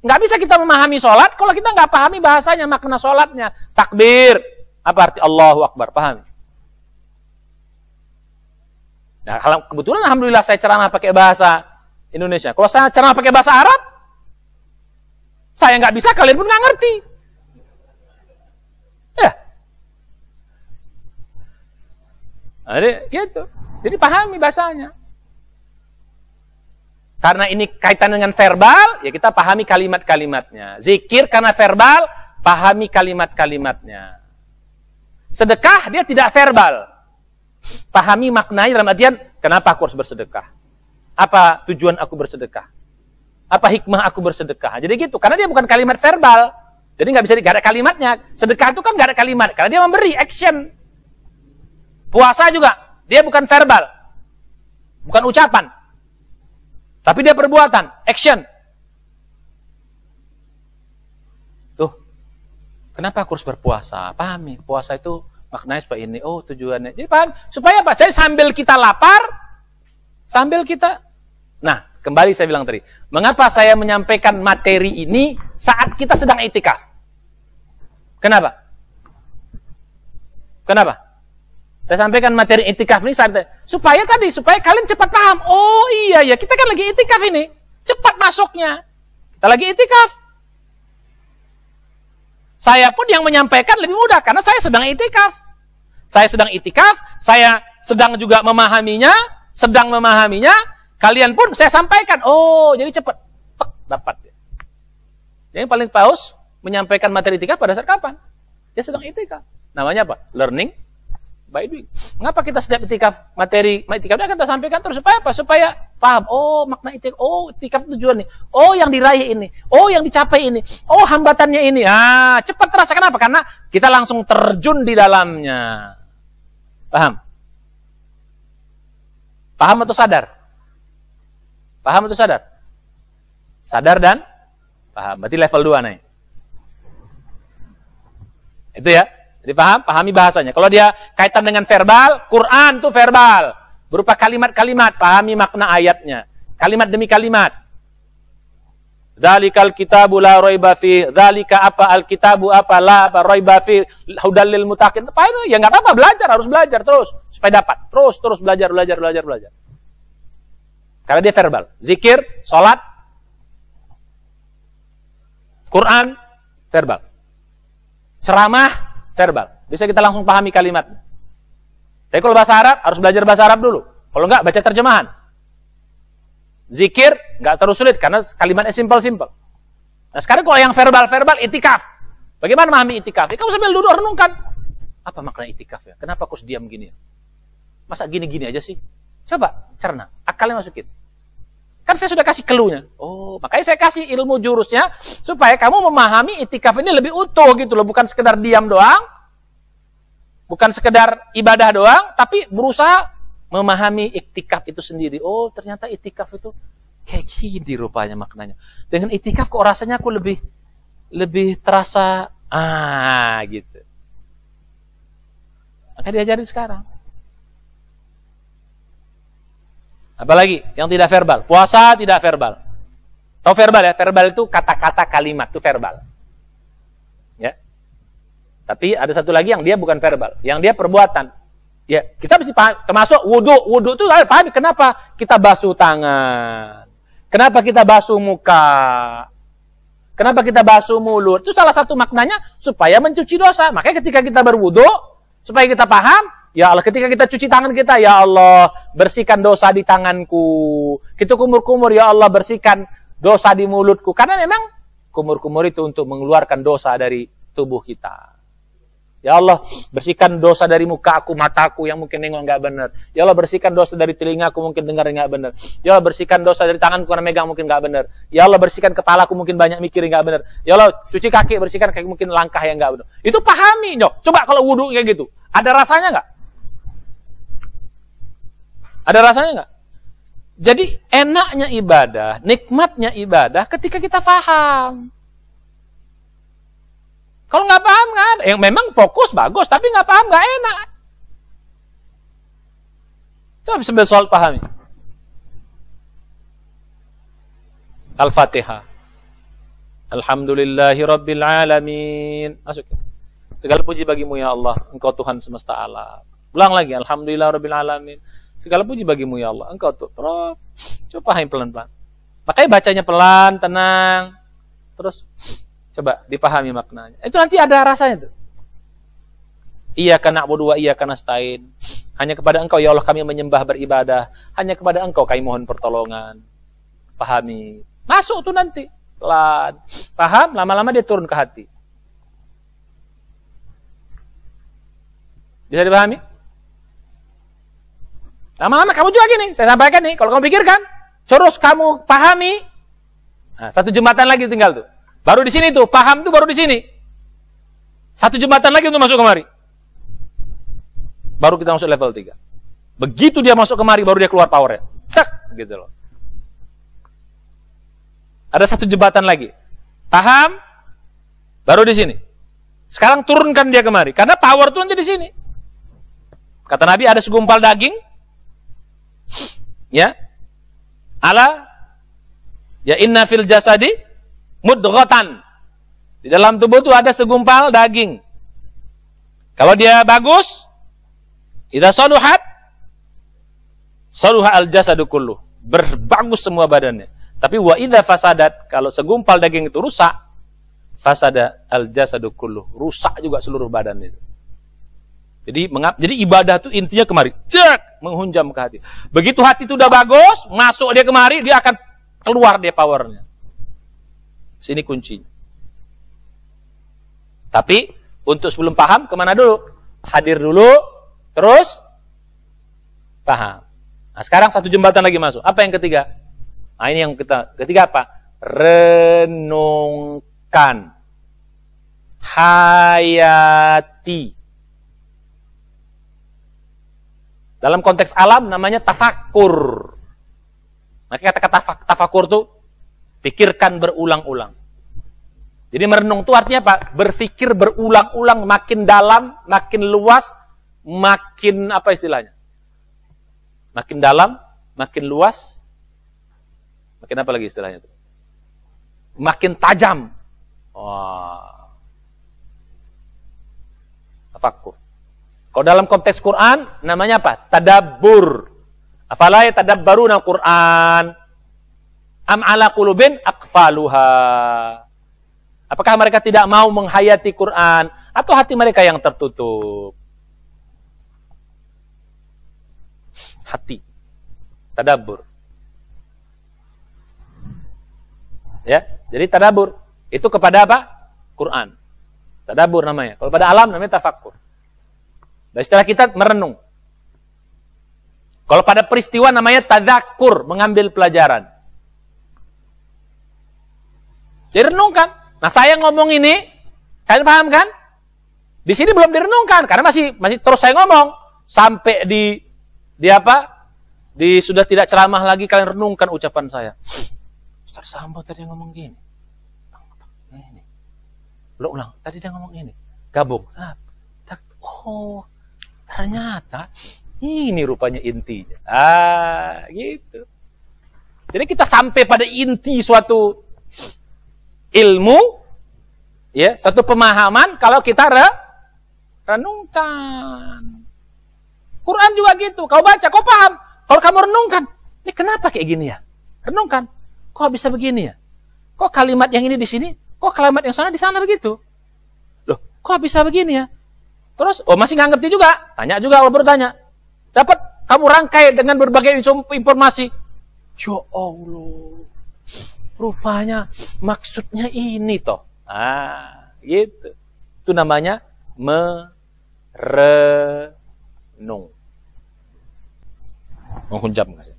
Nggak bisa kita memahami sholat kalau kita nggak pahami bahasanya, makna sholatnya. Takbir, apa arti Allahu Akbar? Pahami. Nah, kalau kebetulan alhamdulillah saya ceramah pakai bahasa Indonesia. Kalau saya ceramah pakai bahasa Arab, saya nggak bisa, kalian pun nggak ngerti. Ya. Jadi gitu. Jadi pahami bahasanya. Karena ini kaitan dengan verbal, ya kita pahami kalimat-kalimatnya. Zikir karena verbal, pahami kalimat-kalimatnya. Sedekah dia tidak verbal. Pahami maknanya dalam artian, kenapa aku harus bersedekah? Apa tujuan aku bersedekah? Apa hikmah aku bersedekah? Jadi gitu, karena dia bukan kalimat verbal. Jadi nggak bisa, nggak ada kalimatnya. Sedekah itu kan nggak ada kalimat, karena dia memberi action. Puasa juga, dia bukan verbal, bukan ucapan, tapi dia perbuatan, action. Tuh, kenapa aku harus berpuasa? Pahami, puasa itu maknanya supaya ini, oh tujuannya. Jadi paham, supaya apa? Jadi sambil kita lapar, sambil kita, nah kembali saya bilang tadi, mengapa saya menyampaikan materi ini saat kita sedang i'tikaf? Kenapa? Kenapa? Saya sampaikan materi i'tikaf ini supaya kalian cepat paham. Oh iya ya, kita kan lagi i'tikaf ini. Cepat masuknya. Kita lagi i'tikaf. Saya pun yang menyampaikan lebih mudah karena saya sedang i'tikaf. Saya sedang i'tikaf, saya sedang juga memahaminya, kalian pun saya sampaikan. Oh, jadi cepat. Tek, dapat. Jadi paling paus menyampaikan materi i'tikaf pada saat kapan? Dia sedang i'tikaf. Namanya apa? Learning by doing. Mengapa kita setiap i'tikaf materi i'tikafnya akan kita sampaikan terus supaya apa? Supaya paham. Oh, makna i'tikaf. Oh, i'tikaf tujuan ini. Oh, yang diraih ini. Oh, yang dicapai ini. Oh, hambatannya ini. Ah, cepat terasa. Kenapa? Karena kita langsung terjun di dalamnya. Paham? Paham atau sadar? Paham atau sadar? Sadar dan paham. Berarti level 2 nih. Itu ya. Jadi pahami bahasanya. Kalau dia kaitan dengan verbal, Quran itu verbal. Berupa kalimat-kalimat, pahami makna ayatnya. Kalimat demi kalimat. Dzalikal kitabu la raiba fi, dzalika apa alkitabu apa la raiba fi hudal lil muttaqin. Apa itu? Ya enggak apa-apa, belajar, harus belajar terus supaya dapat. Terus belajar. Karena dia verbal. Zikir, salat, Quran verbal. Ceramah verbal. Bisa kita langsung pahami kalimatnya. Tapi kalau bahasa Arab, harus belajar bahasa Arab dulu. Kalau enggak, baca terjemahan. Zikir, enggak terlalu sulit, karena kalimatnya simpel-simpel. Nah sekarang kalau yang verbal, i'tikaf. Bagaimana memahami i'tikaf? Ya, kamu sambil duduk renungkan. Apa makna i'tikaf ya? Kenapa aku harus diam gini ya? Masa gini-gini aja sih? Coba, cerna. Akalnya masukin. Kan saya sudah kasih clue-nya. Oh, makanya saya kasih ilmu jurusnya supaya kamu memahami i'tikaf ini lebih utuh gitu loh, bukan sekedar diam doang, bukan sekedar ibadah doang, tapi berusaha memahami i'tikaf itu sendiri. Oh, ternyata i'tikaf itu kayak gini rupanya maknanya. Dengan i'tikaf kok rasanya aku lebih terasa gitu. Maka diajarin sekarang. Apalagi yang tidak verbal. Puasa tidak verbal. Tahu verbal ya? Verbal itu kata-kata kalimat, itu verbal. Ya. Tapi ada satu lagi yang dia bukan verbal, yang dia perbuatan. Ya, kita mesti paham, termasuk wudu. Wudu itu paham kenapa kita basuh tangan. Kenapa kita basuh muka. Kenapa kita basuh mulut. Itu salah satu maknanya supaya mencuci dosa. Makanya ketika kita berwudu, supaya kita paham, ya Allah, ketika kita cuci tangan kita, ya Allah, bersihkan dosa di tanganku. Kita kumur-kumur, ya Allah, bersihkan dosa di mulutku. Karena memang kumur-kumur itu untuk mengeluarkan dosa dari tubuh kita. Ya Allah, bersihkan dosa dari mukaku, mataku yang mungkin nengok nggak benar. Ya Allah, bersihkan dosa dari telingaku mungkin dengar nggak benar. Ya Allah, bersihkan dosa dari tanganku karena megang mungkin nggak benar. Ya Allah, bersihkan kepalaku mungkin banyak mikir nggak benar. Ya Allah, cuci kaki, bersihkan kaki mungkin langkah yang nggak benar. Itu pahami, nyok. Coba kalau wudu kayak gitu, ada rasanya nggak? Ada rasanya nggak? Jadi enaknya ibadah, nikmatnya ibadah ketika kita paham. Kalau nggak paham kan, yang memang fokus bagus, tapi nggak paham nggak enak. Coba sambil soal pahami. Al-Fatihah. Alhamdulillahirabbil alamin. Masuk. Segala puji bagimu ya Allah, Engkau Tuhan semesta alam. Ulang lagi, alhamdulillahirabbil alamin. Segala puji bagimu ya Allah, Engkau Tuhan. Coba pahami pelan-pelan. Makanya bacanya pelan, tenang. Terus coba dipahami maknanya. Itu nanti ada rasanya tuh. Iyyaka na'budu wa iyyaka nasta'in. Hanya kepada Engkau ya Allah kami menyembah beribadah. Hanya kepada Engkau kami mohon pertolongan. Pahami. Masuk tuh nanti. Pelan. Paham, lama-lama dia turun ke hati. Bisa dipahami? Lama-lama kamu juga gini. Saya sampaikan nih, kalau kamu pikirkan, terus kamu pahami. Nah, satu jembatan lagi tinggal tuh. Baru di sini tuh, paham tuh baru di sini. Satu jembatan lagi untuk masuk kemari. Baru kita masuk level 3. Begitu dia masuk kemari, baru dia keluar powernya. Tak, gitu loh. Ada satu jembatan lagi. Paham, baru di sini. Sekarang turunkan dia kemari. Karena power tuh nanti di sini. Kata Nabi, ada segumpal daging. Ya. Ya inna fil jasadi mudghatan. Di dalam tubuh itu ada segumpal daging. Kalau dia bagus, idza saluhat saluha al-jasadu kulluh. Berbagus semua badannya. Tapi wa idza fasadat, kalau segumpal daging itu rusak, fasada al-jasadu kulluh. Rusak juga seluruh badan itu. Jadi ibadah itu intinya kemari. Cek, menghunjam ke hati. Begitu hati itu udah bagus, masuk dia kemari, dia akan keluar dia powernya. Sini kuncinya. Tapi untuk sebelum paham kemana dulu? Hadir dulu, terus paham. Nah, sekarang satu jembatan lagi masuk. Apa yang ketiga? Nah, ini yang ketiga apa? Renungkan. Hayati. Dalam konteks alam namanya tafakur. Maka kata-kata tafakur itu pikirkan berulang-ulang. Jadi merenung itu artinya apa? Berpikir berulang-ulang, makin dalam, makin luas, makin apa istilahnya? Makin dalam, makin luas, makin apa lagi istilahnya itu? Makin tajam. Wah. Tafakur. Kalau dalam konteks Quran namanya apa? Tadabbur. Afala yatadabbaruna Quran? Am ala qulubin aqfaluha. Apakah mereka tidak mau menghayati Quran atau hati mereka yang tertutup? Hati. Tadabbur. Ya, jadi tadabbur itu kepada apa? Quran. Tadabbur namanya. Kalau pada alam namanya tafakkur. Dan istilah kita merenung. Kalau pada peristiwa namanya tadzakur, mengambil pelajaran. Jadi renungkan. Nah, saya ngomong ini, kalian paham kan? Di sini belum direnungkan karena masih terus saya ngomong sampai di apa? Sudah tidak ceramah lagi, kalian renungkan ucapan saya. Ustaz Sambo tadi ngomong gini. Ini. Ulang. Tadi dia ngomong ini. Gabung. Oh, ternyata Ini rupanya intinya. Gitu. Jadi kita sampai pada inti suatu ilmu, ya, satu pemahaman kalau kita renungkan. Quran juga gitu. Kau baca, kau paham. Kalau kamu renungkan, ini kenapa kayak gini ya? Renungkan. Kok bisa begini ya? Kok kalimat yang ini di sini? Kok kalimat yang sana di sana begitu? Loh, kok bisa begini ya? Terus, masih nggak ngerti juga? Tanya juga, kalau bertanya. Dapat kamu rangkai dengan berbagai informasi. Ya Allah. Rupanya maksudnya ini toh. Gitu. Itu namanya merenung. Menghujam nggak sih?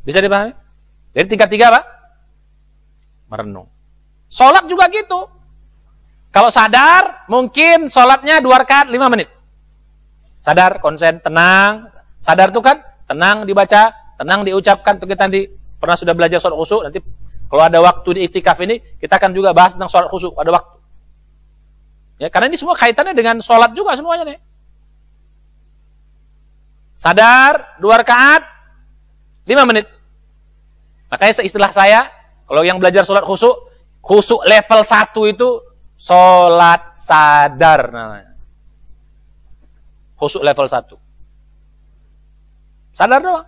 Bisa dipahami? Jadi tingkat 3 apa? Merenung. Sholat juga gitu. Kalau sadar, mungkin sholatnya 2 rakaat 5 menit. Sadar, konsen, tenang. Sadar tuh kan, tenang dibaca, tenang diucapkan. Tuh kita pernah sudah belajar sholat khusyuk. Nanti kalau ada waktu di iktikaf ini, kita akan juga bahas tentang sholat khusyuk. Ada waktu. Ya, karena ini semua kaitannya dengan sholat juga semuanya nih. Sadar, 2 rakaat 5 menit. Makanya istilah saya, kalau yang belajar sholat khusyuk level 1 itu sholat sadar namanya. Khusyuk level 1. Sadar doang.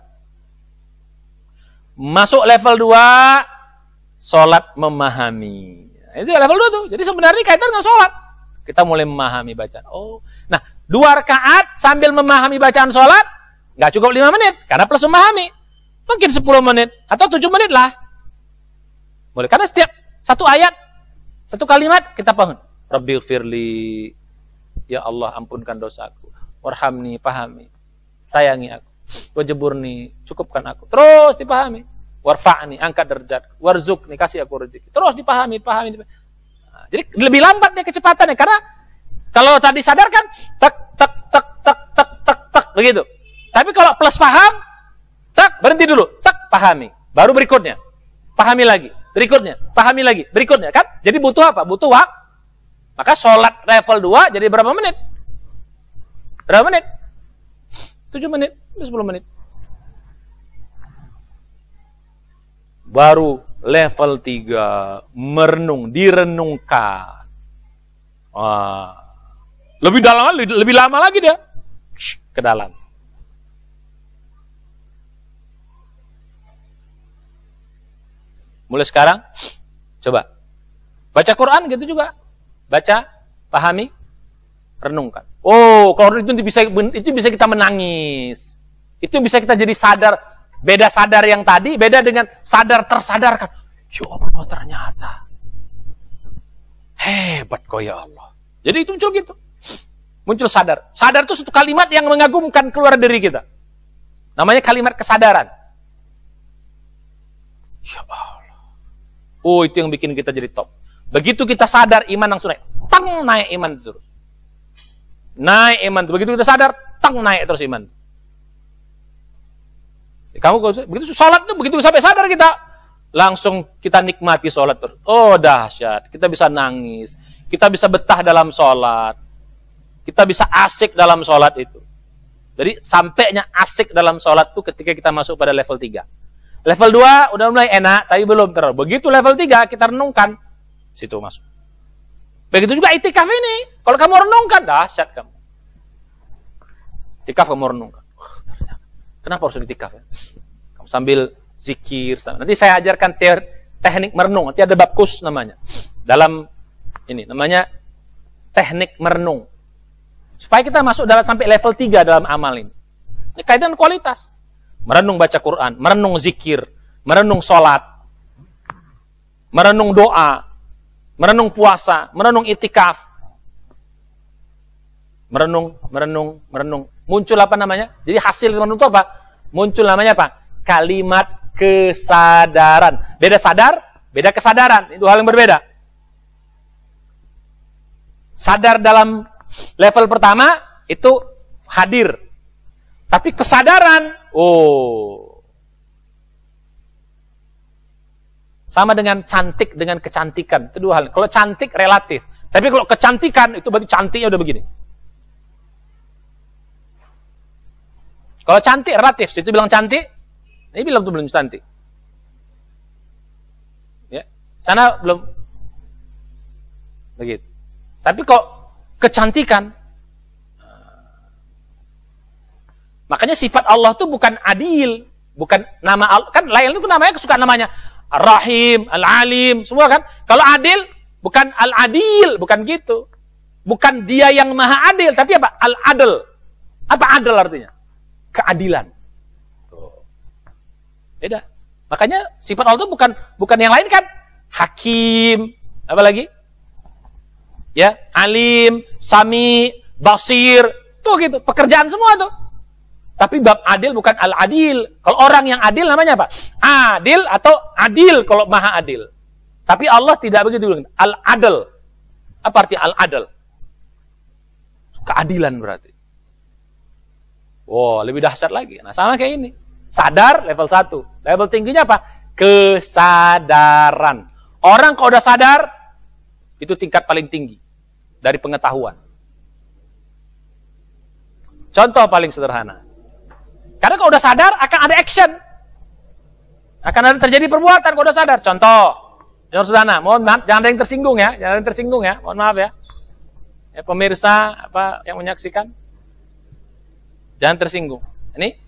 Masuk level 2, sholat memahami. Itu level 2 tuh. Jadi sebenarnya kaitan dengan sholat. Kita mulai memahami bacaan. Nah 2 rakaat sambil memahami bacaan sholat, nggak cukup 5 menit. Karena plus memahami. Mungkin 10 menit. Atau 7 menit lah. Boleh. Karena setiap satu ayat, satu kalimat, kita paham. Rabbighfirli. Ya Allah, ampunkan dosaku. Warhamni, pahami. Sayangi aku. Wajeburni, cukupkan aku. Terus dipahami. Warfa'ni, angkat derajat. Warzukni, kasih aku rezeki. Terus dipahami. Nah, jadi lebih lambat nih kecepatannya. Karena kalau tadi sadar kan, tak, begitu. Tapi kalau plus paham, tak, berhenti dulu. Tak, pahami. Baru berikutnya. Pahami lagi. Berikutnya. Pahami lagi. Berikutnya. Kan? Jadi butuh apa? Butuh waktu. Maka sholat level 2 jadi berapa menit? Berapa menit? 7 menit. 10 menit. Baru level 3. Merenung. Direnungkan. Lebih dalam, lebih lama lagi dia. Ke dalam. Mulai sekarang, coba. Baca Quran gitu juga. Baca, pahami, renungkan. Kalau itu bisa kita menangis. Itu bisa kita jadi sadar. Beda sadar yang tadi, beda dengan sadar tersadarkan. Ya Allah, ternyata. Hebat kok ya Allah. Jadi itu muncul gitu. Muncul sadar. Sadar itu satu kalimat yang mengagumkan keluar dari kita. Namanya kalimat kesadaran. Ya Allah. Itu yang bikin kita jadi top. Begitu kita sadar, iman langsung naik. Tang, naik iman terus. Naik iman. Begitu kita sadar, tang, naik terus iman. Kamu begitu sholat tuh, begitu sampai sadar kita, langsung kita nikmati sholat terus. Dahsyat. Kita bisa nangis. Kita bisa betah dalam sholat. Kita bisa asik dalam sholat itu. Jadi sampainya asik dalam sholat itu ketika kita masuk pada level 3. Level 2 udah mulai enak, tapi belum terlalu. Begitu level 3 kita renungkan, situ masuk. Begitu juga itikaf ini. Kalau kamu renungkan, dahsyat kamu. Itikaf kamu renungkan. Kenapa harus itikaf ya? Kamu sambil zikir. Nanti saya ajarkan teknik merenung. Nanti ada bab khusus namanya. Dalam ini, namanya teknik merenung. Supaya kita masuk sampai level 3 dalam amal ini. Ini kaitan kualitas. Merenung baca Quran, merenung zikir, merenung sholat, merenung doa, merenung puasa, merenung itikaf. Merenung. Muncul apa namanya? Jadi hasil merenung itu apa? Muncul namanya apa? Kalimat kesadaran. Beda sadar, beda kesadaran. Itu hal yang berbeda. Sadar dalam level pertama itu hadir. Tapi kesadaran, sama dengan cantik dengan kecantikan. Itu dua hal. Kalau cantik relatif. Tapi kalau kecantikan, itu berarti cantiknya udah begini. Kalau cantik relatif, situ bilang cantik, ini bilang tuh belum cantik. Ya, sana belum begitu. Tapi kok kecantikan, makanya sifat Allah tuh bukan adil, bukan nama Allah. Kan lain itu namanya kesukaan namanya Ar-Rahim, Al-Alim, semua kan. Kalau adil bukan Al-Adil, bukan gitu. Bukan dia yang maha adil, tapi apa? Al-Adl. Apa adil artinya? Keadilan. Beda. Makanya sifat Allah itu bukan yang lain kan? Hakim, apa lagi? Ya, Alim, Sami, Basir, tuh gitu, pekerjaan semua tuh. Tapi bab adil bukan al-adil. Kalau orang yang adil namanya apa? Adil atau adil kalau maha adil. Tapi Allah tidak begitu. Al-adl. Apa arti al-adl? Keadilan berarti. Wow, lebih dahsyat lagi. Nah, sama kayak ini. Sadar level 1. Level tingginya apa? Kesadaran. Orang kalau udah sadar, itu tingkat paling tinggi dari pengetahuan. Contoh paling sederhana. Karena kalau udah sadar, akan ada action. Akan ada terjadi perbuatan kalau udah sadar. Contoh sederhana. Mohon maaf, jangan ada yang tersinggung ya. Jangan ada yang tersinggung ya. Mohon maaf ya. Ya, pemirsa apa yang menyaksikan, jangan tersinggung. Ini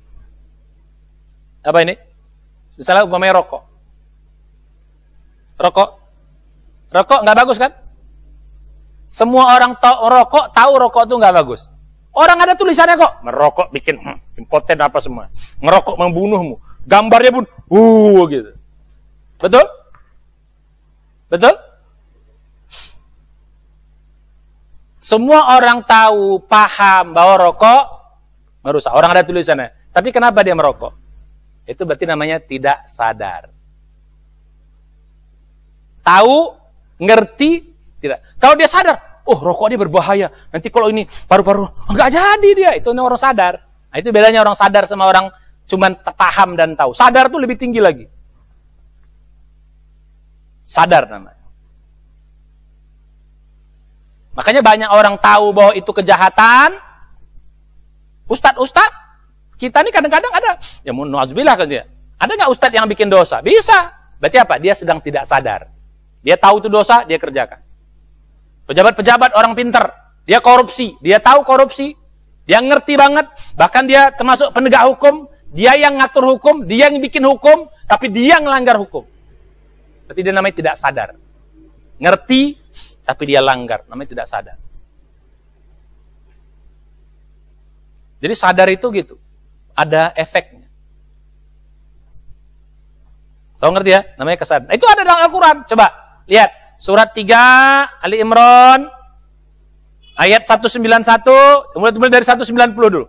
apa ini? Misalnya umpamanya rokok. Rokok nggak bagus kan? Semua orang tahu rokok itu nggak bagus. Orang ada tulisannya kok, merokok bikin impoten apa semua, ngerokok membunuhmu. Gambarnya pun, gitu. Betul? Betul? Semua orang tahu, paham bahwa rokok merusak. Orang ada tulisannya. Tapi kenapa dia merokok? Itu berarti namanya tidak sadar. Tahu, ngerti, tidak. Kalau dia sadar, oh rokok ini berbahaya. Nanti kalau ini paru-paru, enggak jadi dia. Itu orang sadar. Nah, itu bedanya orang sadar sama orang cuman paham dan tahu. Sadar tuh lebih tinggi lagi. Sadar namanya. Makanya banyak orang tahu bahwa itu kejahatan. Ustadz, kita ini kadang-kadang ada, ya mu'adzubillah kan dia. Ada nggak ustadz yang bikin dosa? Bisa. Berarti apa? Dia sedang tidak sadar. Dia tahu itu dosa, dia kerjakan. Pejabat-pejabat orang pintar, dia korupsi, dia tahu korupsi, dia ngerti banget, bahkan dia termasuk penegak hukum, dia yang ngatur hukum, dia yang bikin hukum, tapi dia ngelanggar hukum. Berarti dia namanya tidak sadar. Ngerti, tapi dia langgar, namanya tidak sadar. Jadi sadar itu gitu, ada efeknya. Tahu ngerti ya? Namanya kesadaran. Nah, itu ada dalam Al-Quran. Coba lihat surat 3 Ali Imran ayat 191, mulai dari 190 dulu.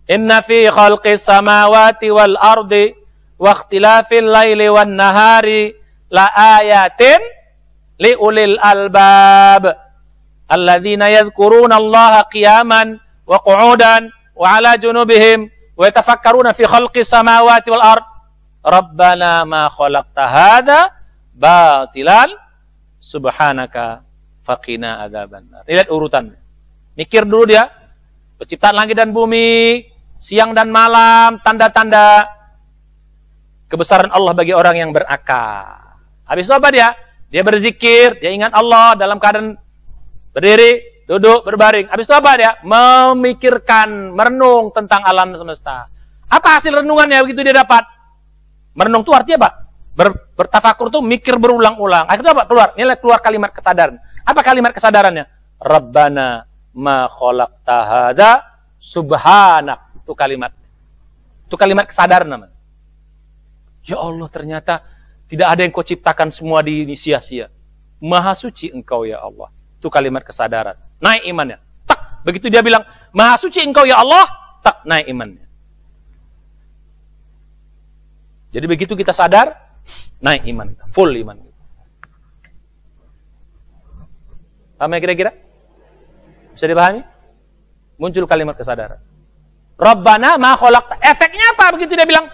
Inna fi khalqis samawati wal ardi wa ikhtilafil laili wan nahari la ayatin li ulil albab alladzina yadhkuruna Allaha qiyaman wa qu'udan wa ala junubihim wa yatafakkaruna fi khalqis samawati wal ard rabbana ma khalaqta hadza batilan subhanaka faqina adzabannar. Lihat urutannya. Mikir dulu dia. Penciptaan langit dan bumi, siang dan malam, tanda-tanda kebesaran Allah bagi orang yang berakal. Habis itu apa dia? Dia berzikir, dia ingat Allah dalam keadaan berdiri, duduk, berbaring. Habis itu apa dia? Memikirkan, merenung tentang alam semesta. Apa hasil renungannya begitu dia dapat? Merenung itu artinya apa? Bertafakur tuh mikir berulang-ulang. Akhirnya apa? Keluar kalimat kesadaran. Apa kalimat kesadarannya? Rabbana ma khalaqta hadza subhanak. Itu kalimat. Itu kalimat kesadaran namanya. Ya Allah, ternyata tidak ada yang kau ciptakan semua di ini sia-sia. Maha suci engkau ya Allah. Itu kalimat kesadaran. Naik imannya. Tak. Begitu dia bilang, Maha suci engkau ya Allah, tak naik imannya. Jadi begitu kita sadar, naik iman kita, full iman kita. Paham ya kira-kira? Bisa dipahami? Muncul kalimat kesadaran. Rabbana ma khalaqta. Efeknya apa begitu dia bilang?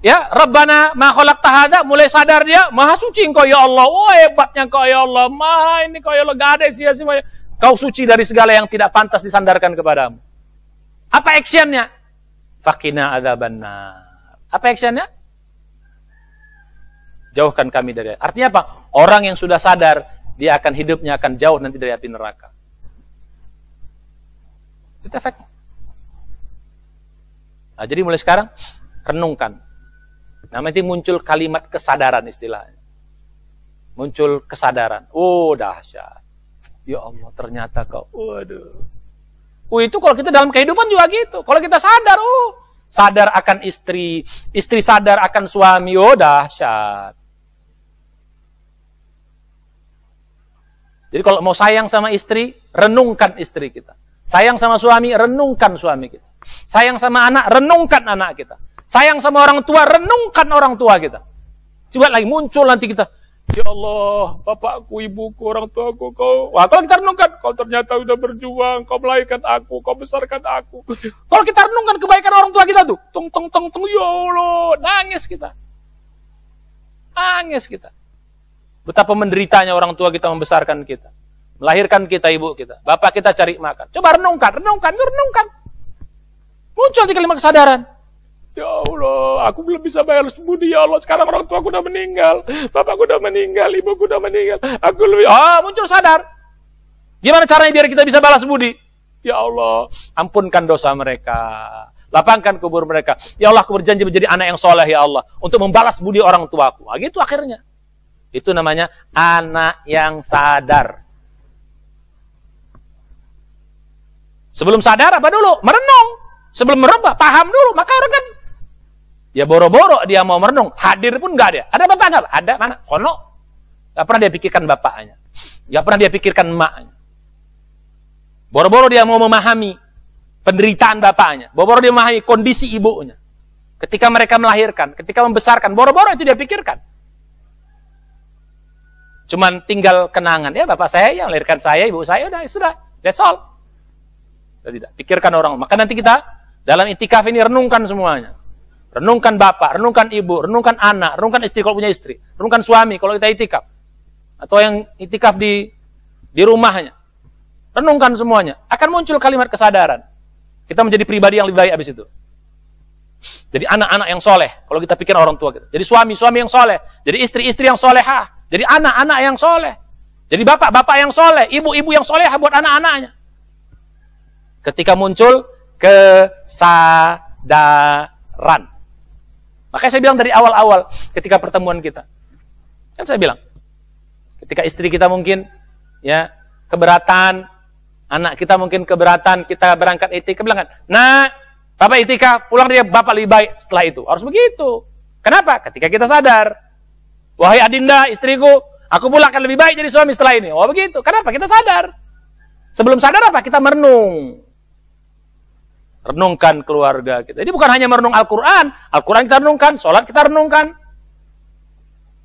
Ya, Rabbana ma khalaqta hadza, mulai sadar dia, Maha suci engkau ya Allah. Wah, hebatnya engkau ya Allah. Maha ini engkau ya Allah, enggak ada sia-sia. Kau suci dari segala yang tidak pantas disandarkan kepadamu. Apa actionnya? Faqina adzabannar. Apa actionnya? Jauhkan kami dari. Artinya apa? Orang yang sudah sadar, dia akan hidupnya akan jauh nanti dari api neraka. Itu efeknya. Nah, jadi mulai sekarang, renungkan. Nah, nanti muncul kalimat kesadaran istilahnya. Muncul kesadaran. Oh, dahsyat. Ya Allah, ternyata kau. Waduh. Itu kalau kita dalam kehidupan juga gitu. Kalau kita sadar, sadar akan istri, istri sadar akan suami, dahsyat. Jadi kalau mau sayang sama istri, renungkan istri kita. Sayang sama suami, renungkan suami kita. Sayang sama anak, renungkan anak kita. Sayang sama orang tua, renungkan orang tua kita. Coba lagi muncul nanti kita, ya Allah, bapakku, ibuku, orang tuaku, kau. Wah, kalau kita renungkan, kau ternyata udah berjuang, kau melahirkan aku, kau besarkan aku. Kalau kita renungkan kebaikan orang tua kita tuh, tung, ya Allah, nangis kita. Nangis kita. Betapa menderitanya orang tua kita membesarkan kita. Melahirkan kita, ibu kita. Bapak kita cari makan. Coba renungkan. Muncul di kalimat kesadaran. Ya Allah, aku belum bisa bayar budi, ya Allah. Sekarang orang tua aku udah meninggal. Bapakku udah meninggal, ibuku udah meninggal. Aku lebih, muncul sadar. Gimana caranya biar kita bisa balas budi? Ya Allah, ampunkan dosa mereka. Lapangkan kubur mereka. Ya Allah, aku berjanji menjadi anak yang soleh, ya Allah. Untuk membalas budi orang tuaku. Nah, gitu akhirnya. Itu namanya anak yang sadar. Sebelum sadar apa dulu? Merenung. Sebelum merenung, paham dulu. Maka orang kan, ya boro-boro dia mau merenung. Hadir pun nggak ada. Ada bapak nggak? Ada, mana? Kono. Nggak pernah dia pikirkan bapaknya. Nggak pernah dia pikirkan emaknya. Boro-boro dia mau memahami penderitaan bapaknya. Boro-boro dia memahami kondisi ibunya. Ketika mereka melahirkan, ketika membesarkan, boro-boro itu dia pikirkan. Cuman tinggal kenangan, ya bapak saya yang melahirkan saya, ibu saya, sudah, that's all. Tidak, pikirkan orang. Maka nanti kita dalam itikaf ini renungkan semuanya. Renungkan bapak, renungkan ibu, renungkan anak, renungkan istri kalau punya istri, renungkan suami kalau kita itikaf. Atau yang itikaf di rumahnya. Renungkan semuanya. Akan muncul kalimat kesadaran. Kita menjadi pribadi yang lebih baik habis itu. Jadi anak-anak yang soleh, kalau kita pikir orang tua kita. Jadi suami-suami yang soleh. Jadi istri-istri yang solehah. Jadi anak-anak yang soleh. Jadi bapak-bapak yang soleh. Ibu-ibu yang soleh buat anak-anaknya. Ketika muncul kesadaran. Makanya saya bilang dari awal-awal ketika pertemuan kita. Kan saya bilang. Ketika istri kita mungkin ya keberatan. Anak kita mungkin keberatan. Kita berangkat itikaf. Bilang kan, nah bapak itikaf, pulang dia bapak lebih baik setelah itu. Harus begitu. Kenapa? Ketika kita sadar. Wahai adinda, istriku, aku pula akan lebih baik jadi suami setelah ini. Oh begitu. Kenapa? Kita sadar. Sebelum sadar apa? Kita merenung. Renungkan keluarga kita. Jadi bukan hanya merenung Al-Quran. Al-Quran kita renungkan, sholat kita renungkan.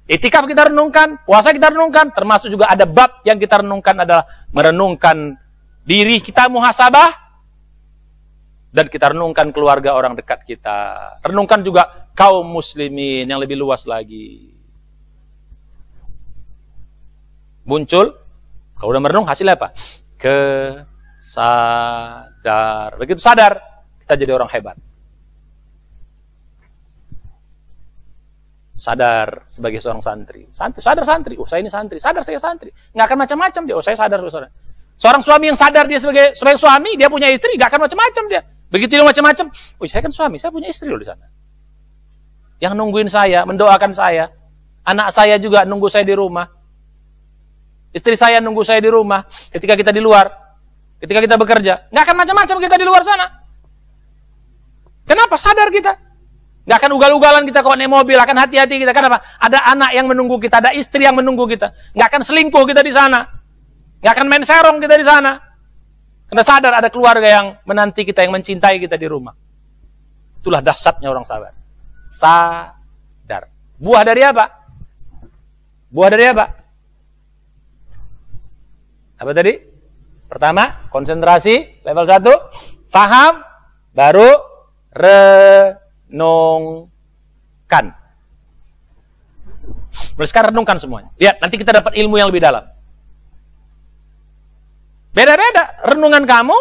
Itikaf kita renungkan, puasa kita renungkan. Termasuk juga ada bab yang kita renungkan adalah merenungkan diri kita muhasabah. Dan kita renungkan keluarga orang dekat kita. Renungkan juga kaum muslimin yang lebih luas lagi. Muncul, kalau udah merenung hasilnya apa? Kesadar. Begitu sadar, kita jadi orang hebat. Sadar sebagai seorang santri. Sadar santri. Oh, saya ini santri. Sadar saya santri. Nggak akan macam-macam dia. Oh, saya sadar. Seorang suami yang sadar dia sebagai suami, dia punya istri, nggak akan macam-macam dia. Begitu dia macam-macam. Oh, saya kan suami, saya punya istri loh di sana. Yang nungguin saya, mendoakan saya. Anak saya juga nunggu saya di rumah. Istri saya nunggu saya di rumah. Ketika kita di luar. Ketika kita bekerja. Nggak akan macam-macam kita di luar sana. Kenapa? Sadar kita. Nggak akan ugal-ugalan kita kalau naik mobil. Akan hati-hati kita. Kenapa? Ada anak yang menunggu kita. Ada istri yang menunggu kita. Nggak akan selingkuh kita di sana. Nggak akan main serong kita di sana. Karena sadar ada keluarga yang menanti kita, yang mencintai kita di rumah. Itulah dahsyatnya orang sabar. Sadar. Buah dari apa? Buah dari apa? Apa tadi? Pertama, konsentrasi, level 1. Paham, baru renungkan. Mulai sekarang renungkan semuanya. Lihat, nanti kita dapat ilmu yang lebih dalam. Beda-beda. Renungan kamu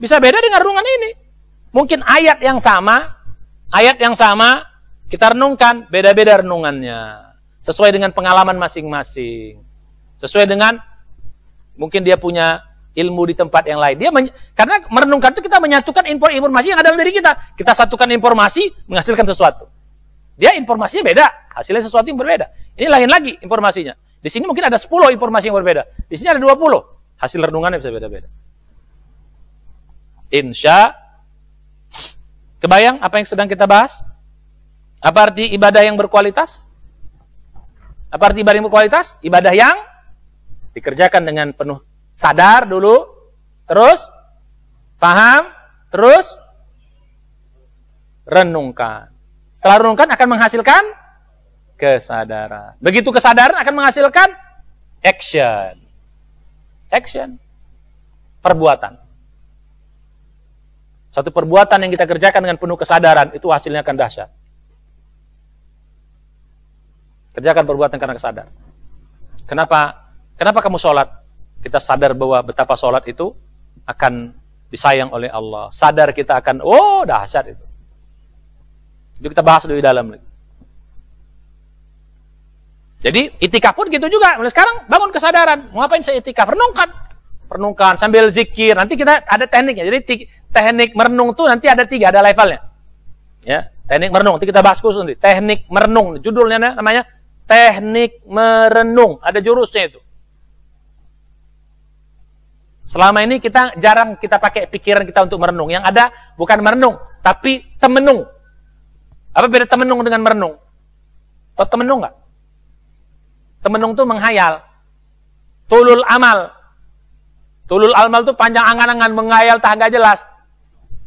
bisa beda dengan renungan ini. Mungkin ayat yang sama, kita renungkan, beda-beda renungannya. Sesuai dengan pengalaman masing-masing. Sesuai dengan, mungkin dia punya ilmu di tempat yang lain. Karena merenungkan itu kita menyatukan informasi yang ada dalam diri kita. Kita satukan informasi, menghasilkan sesuatu. Dia informasinya beda, hasilnya sesuatu yang berbeda. Ini lain lagi informasinya. Di sini mungkin ada 10 informasi yang berbeda. Di sini ada 20. Hasil renungannya bisa beda-beda. Insya. Kebayang apa yang sedang kita bahas? Apa arti ibadah yang berkualitas? Apa arti ibadah yang berkualitas? Ibadah yang dikerjakan dengan penuh sadar dulu, terus paham, terus renungkan. Setelah renungkan akan menghasilkan kesadaran. Begitu kesadaran akan menghasilkan action. Action. Perbuatan. Satu perbuatan yang kita kerjakan dengan penuh kesadaran, itu hasilnya akan dahsyat. Kerjakan perbuatan karena kesadar. Kenapa kamu sholat? Kita sadar bahwa betapa sholat itu akan disayang oleh Allah. Sadar kita akan, dahsyat itu. Itu kita bahas lebih dalam lagi. Jadi itikaf pun gitu juga. Mulai sekarang bangun kesadaran. Mau ngapain saya itikaf? Renungkan sambil zikir. Nanti kita ada tekniknya. Jadi teknik merenung tuh nanti ada 3, ada levelnya. Ya, teknik merenung. Nanti kita bahas khusus nanti. Teknik merenung. Judulnya namanya teknik merenung. Ada jurusnya itu. Selama ini kita jarang kita pakai pikiran kita untuk merenung. Yang ada bukan merenung, tapi temenung. Apa beda temenung dengan merenung? Tahu temenung nggak? Temenung itu menghayal. Tulul amal. Tulul amal itu panjang angan-angan, menghayal tak nggak jelas.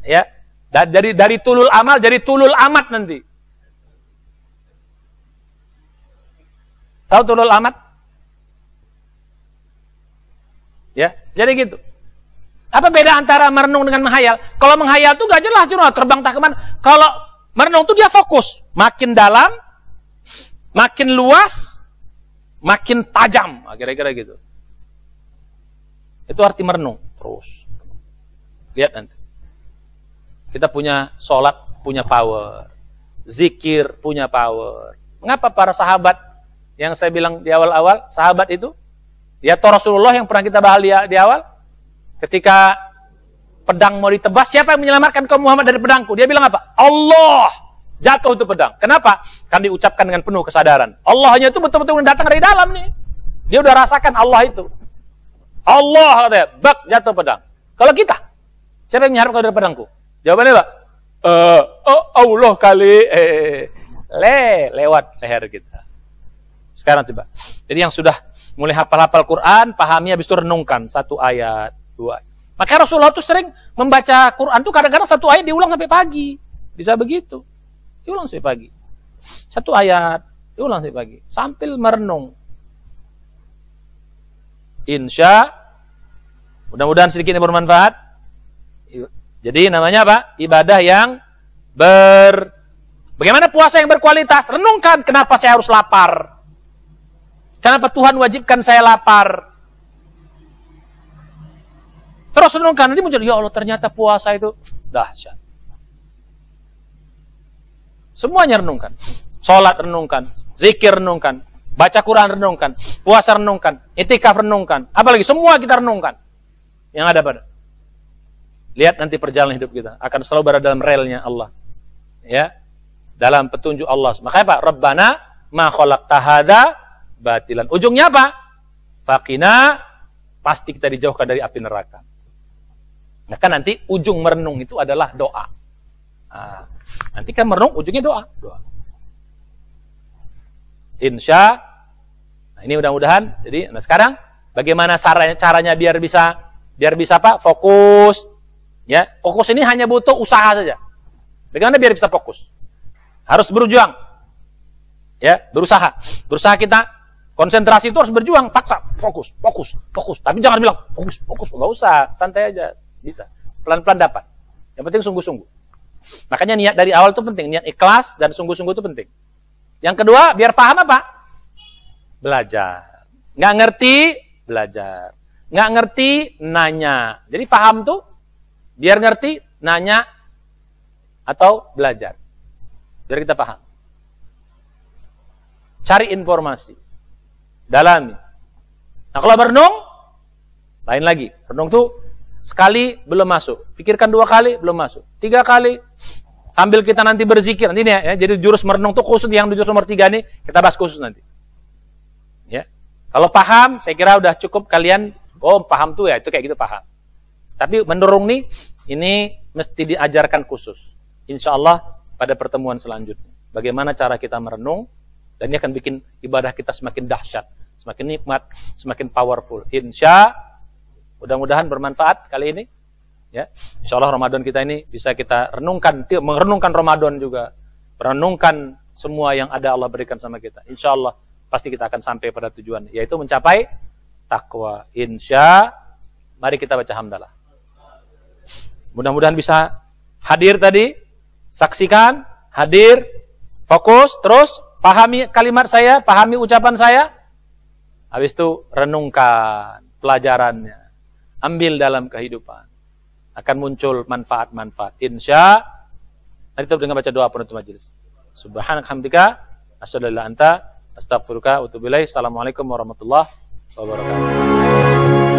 Ya, dari tulul amal jadi tulul amat nanti. Tahu tulul amat? Ya, jadi gitu. Apa beda antara merenung dengan menghayal? Kalau menghayal tuh nggak jelas, terbang tak kemana. Kalau merenung tuh dia fokus, makin dalam, makin luas, makin tajam, kira-kira gitu. Itu arti merenung. Terus lihat nanti. Kita punya sholat, punya power. Zikir, punya power. Mengapa para sahabat yang saya bilang di awal-awal, sahabat itu, ya Rasulullah yang pernah kita bahas di awal, ketika pedang mau ditebas, siapa yang menyelamatkan kaum Muhammad dari pedangku? Dia bilang apa? Allah! Jatuh itu pedang. Kenapa? Karena diucapkan dengan penuh kesadaran. Allahnya itu betul-betul datang dari dalam nih. Dia udah rasakan Allah itu. Allah katanya, bak jatuh pedang. Kalau kita, siapa yang mengharap kau dari pedangku? Jawabannya Pak, Allah kali, lewat leher kita. Sekarang coba. Jadi yang sudah mulai hafal-hafal Quran, pahami habis itu renungkan 1 ayat, 2 ayat. Maka Rasulullah tuh sering membaca Quran tuh kadang-kadang 1 ayat diulang sampai pagi. Bisa begitu. Diulang sampai pagi. 1 ayat diulang sampai pagi sambil merenung. Insya, mudah-mudahan sedikit yang bermanfaat. Jadi namanya apa? Ibadah yang bagaimana puasa yang berkualitas? Renungkan, kenapa saya harus lapar? Kenapa Tuhan wajibkan saya lapar? Terus renungkan, nanti muncul, ya Allah ternyata puasa itu dahsyat. Semuanya renungkan. Sholat renungkan, zikir renungkan, baca Quran renungkan, puasa renungkan, itikaf renungkan, apalagi semua kita renungkan. Yang ada pada. Lihat nanti perjalanan hidup kita akan selalu berada dalam relnya Allah. Ya. Dalam petunjuk Allah. Makanya Pak, Rabbana ma khalaqta hadza batilan. Ujungnya apa? Faqina, pasti kita dijauhkan dari api neraka. Nah kan nanti ujung merenung itu adalah doa. Nah, nanti kan merenung ujungnya doa. Insya. Nah, ini mudah-mudahan. Jadi, nah sekarang bagaimana caranya biar bisa apa? Fokus. Ya, fokus ini hanya butuh usaha saja. Bagaimana biar bisa fokus? Harus berjuang. Ya, berusaha. Berusaha kita konsentrasi itu harus berjuang, paksa, fokus. Tapi jangan bilang fokus. Enggak usah, santai aja. Bisa. Pelan-pelan dapat. Yang penting sungguh-sungguh. Makanya niat dari awal itu penting, niat ikhlas dan sungguh-sungguh itu penting. Yang kedua, biar paham apa? Belajar. Nggak ngerti, belajar. Nggak ngerti, nanya. Jadi paham tuh, biar ngerti, nanya, atau belajar. Biar kita paham. Cari informasi. Dalami. Nah kalau merenung, lain lagi. Renung tuh sekali belum masuk. Pikirkan 2 kali belum masuk. 3 kali. Sambil kita nanti berzikir. Nanti ini ya, jadi jurus merenung tuh khusus yang jurus nomor 3 nih. Kita bahas khusus nanti. Ya. Kalau paham, saya kira udah cukup kalian. Oh paham tuh ya, itu kayak gitu paham. Tapi menurung nih, ini mesti diajarkan khusus. Insya Allah pada pertemuan selanjutnya. Bagaimana cara kita merenung. Dan ini akan bikin ibadah kita semakin dahsyat. Semakin nikmat, semakin powerful. Mudah-mudahan bermanfaat kali ini. Ya, insya Allah Ramadan kita ini bisa kita renungkan, merenungkan Ramadan juga, merenungkan semua yang ada Allah berikan sama kita. Insya Allah pasti kita akan sampai pada tujuan, yaitu mencapai takwa. Mari kita baca hamdalah. Mudah-mudahan bisa hadir tadi, saksikan, hadir, fokus, terus pahami kalimat saya, pahami ucapan saya. Habis itu renungkan pelajarannya, ambil dalam kehidupan. Akan muncul manfaat-manfaat. Mari kita dengan baca doa penutup majelis. Subhanaka hamdika, asyhadu an la ilaha illa anta, astaghfiruka wa atubu ilaik. Assalamualaikum warahmatullahi wabarakatuh.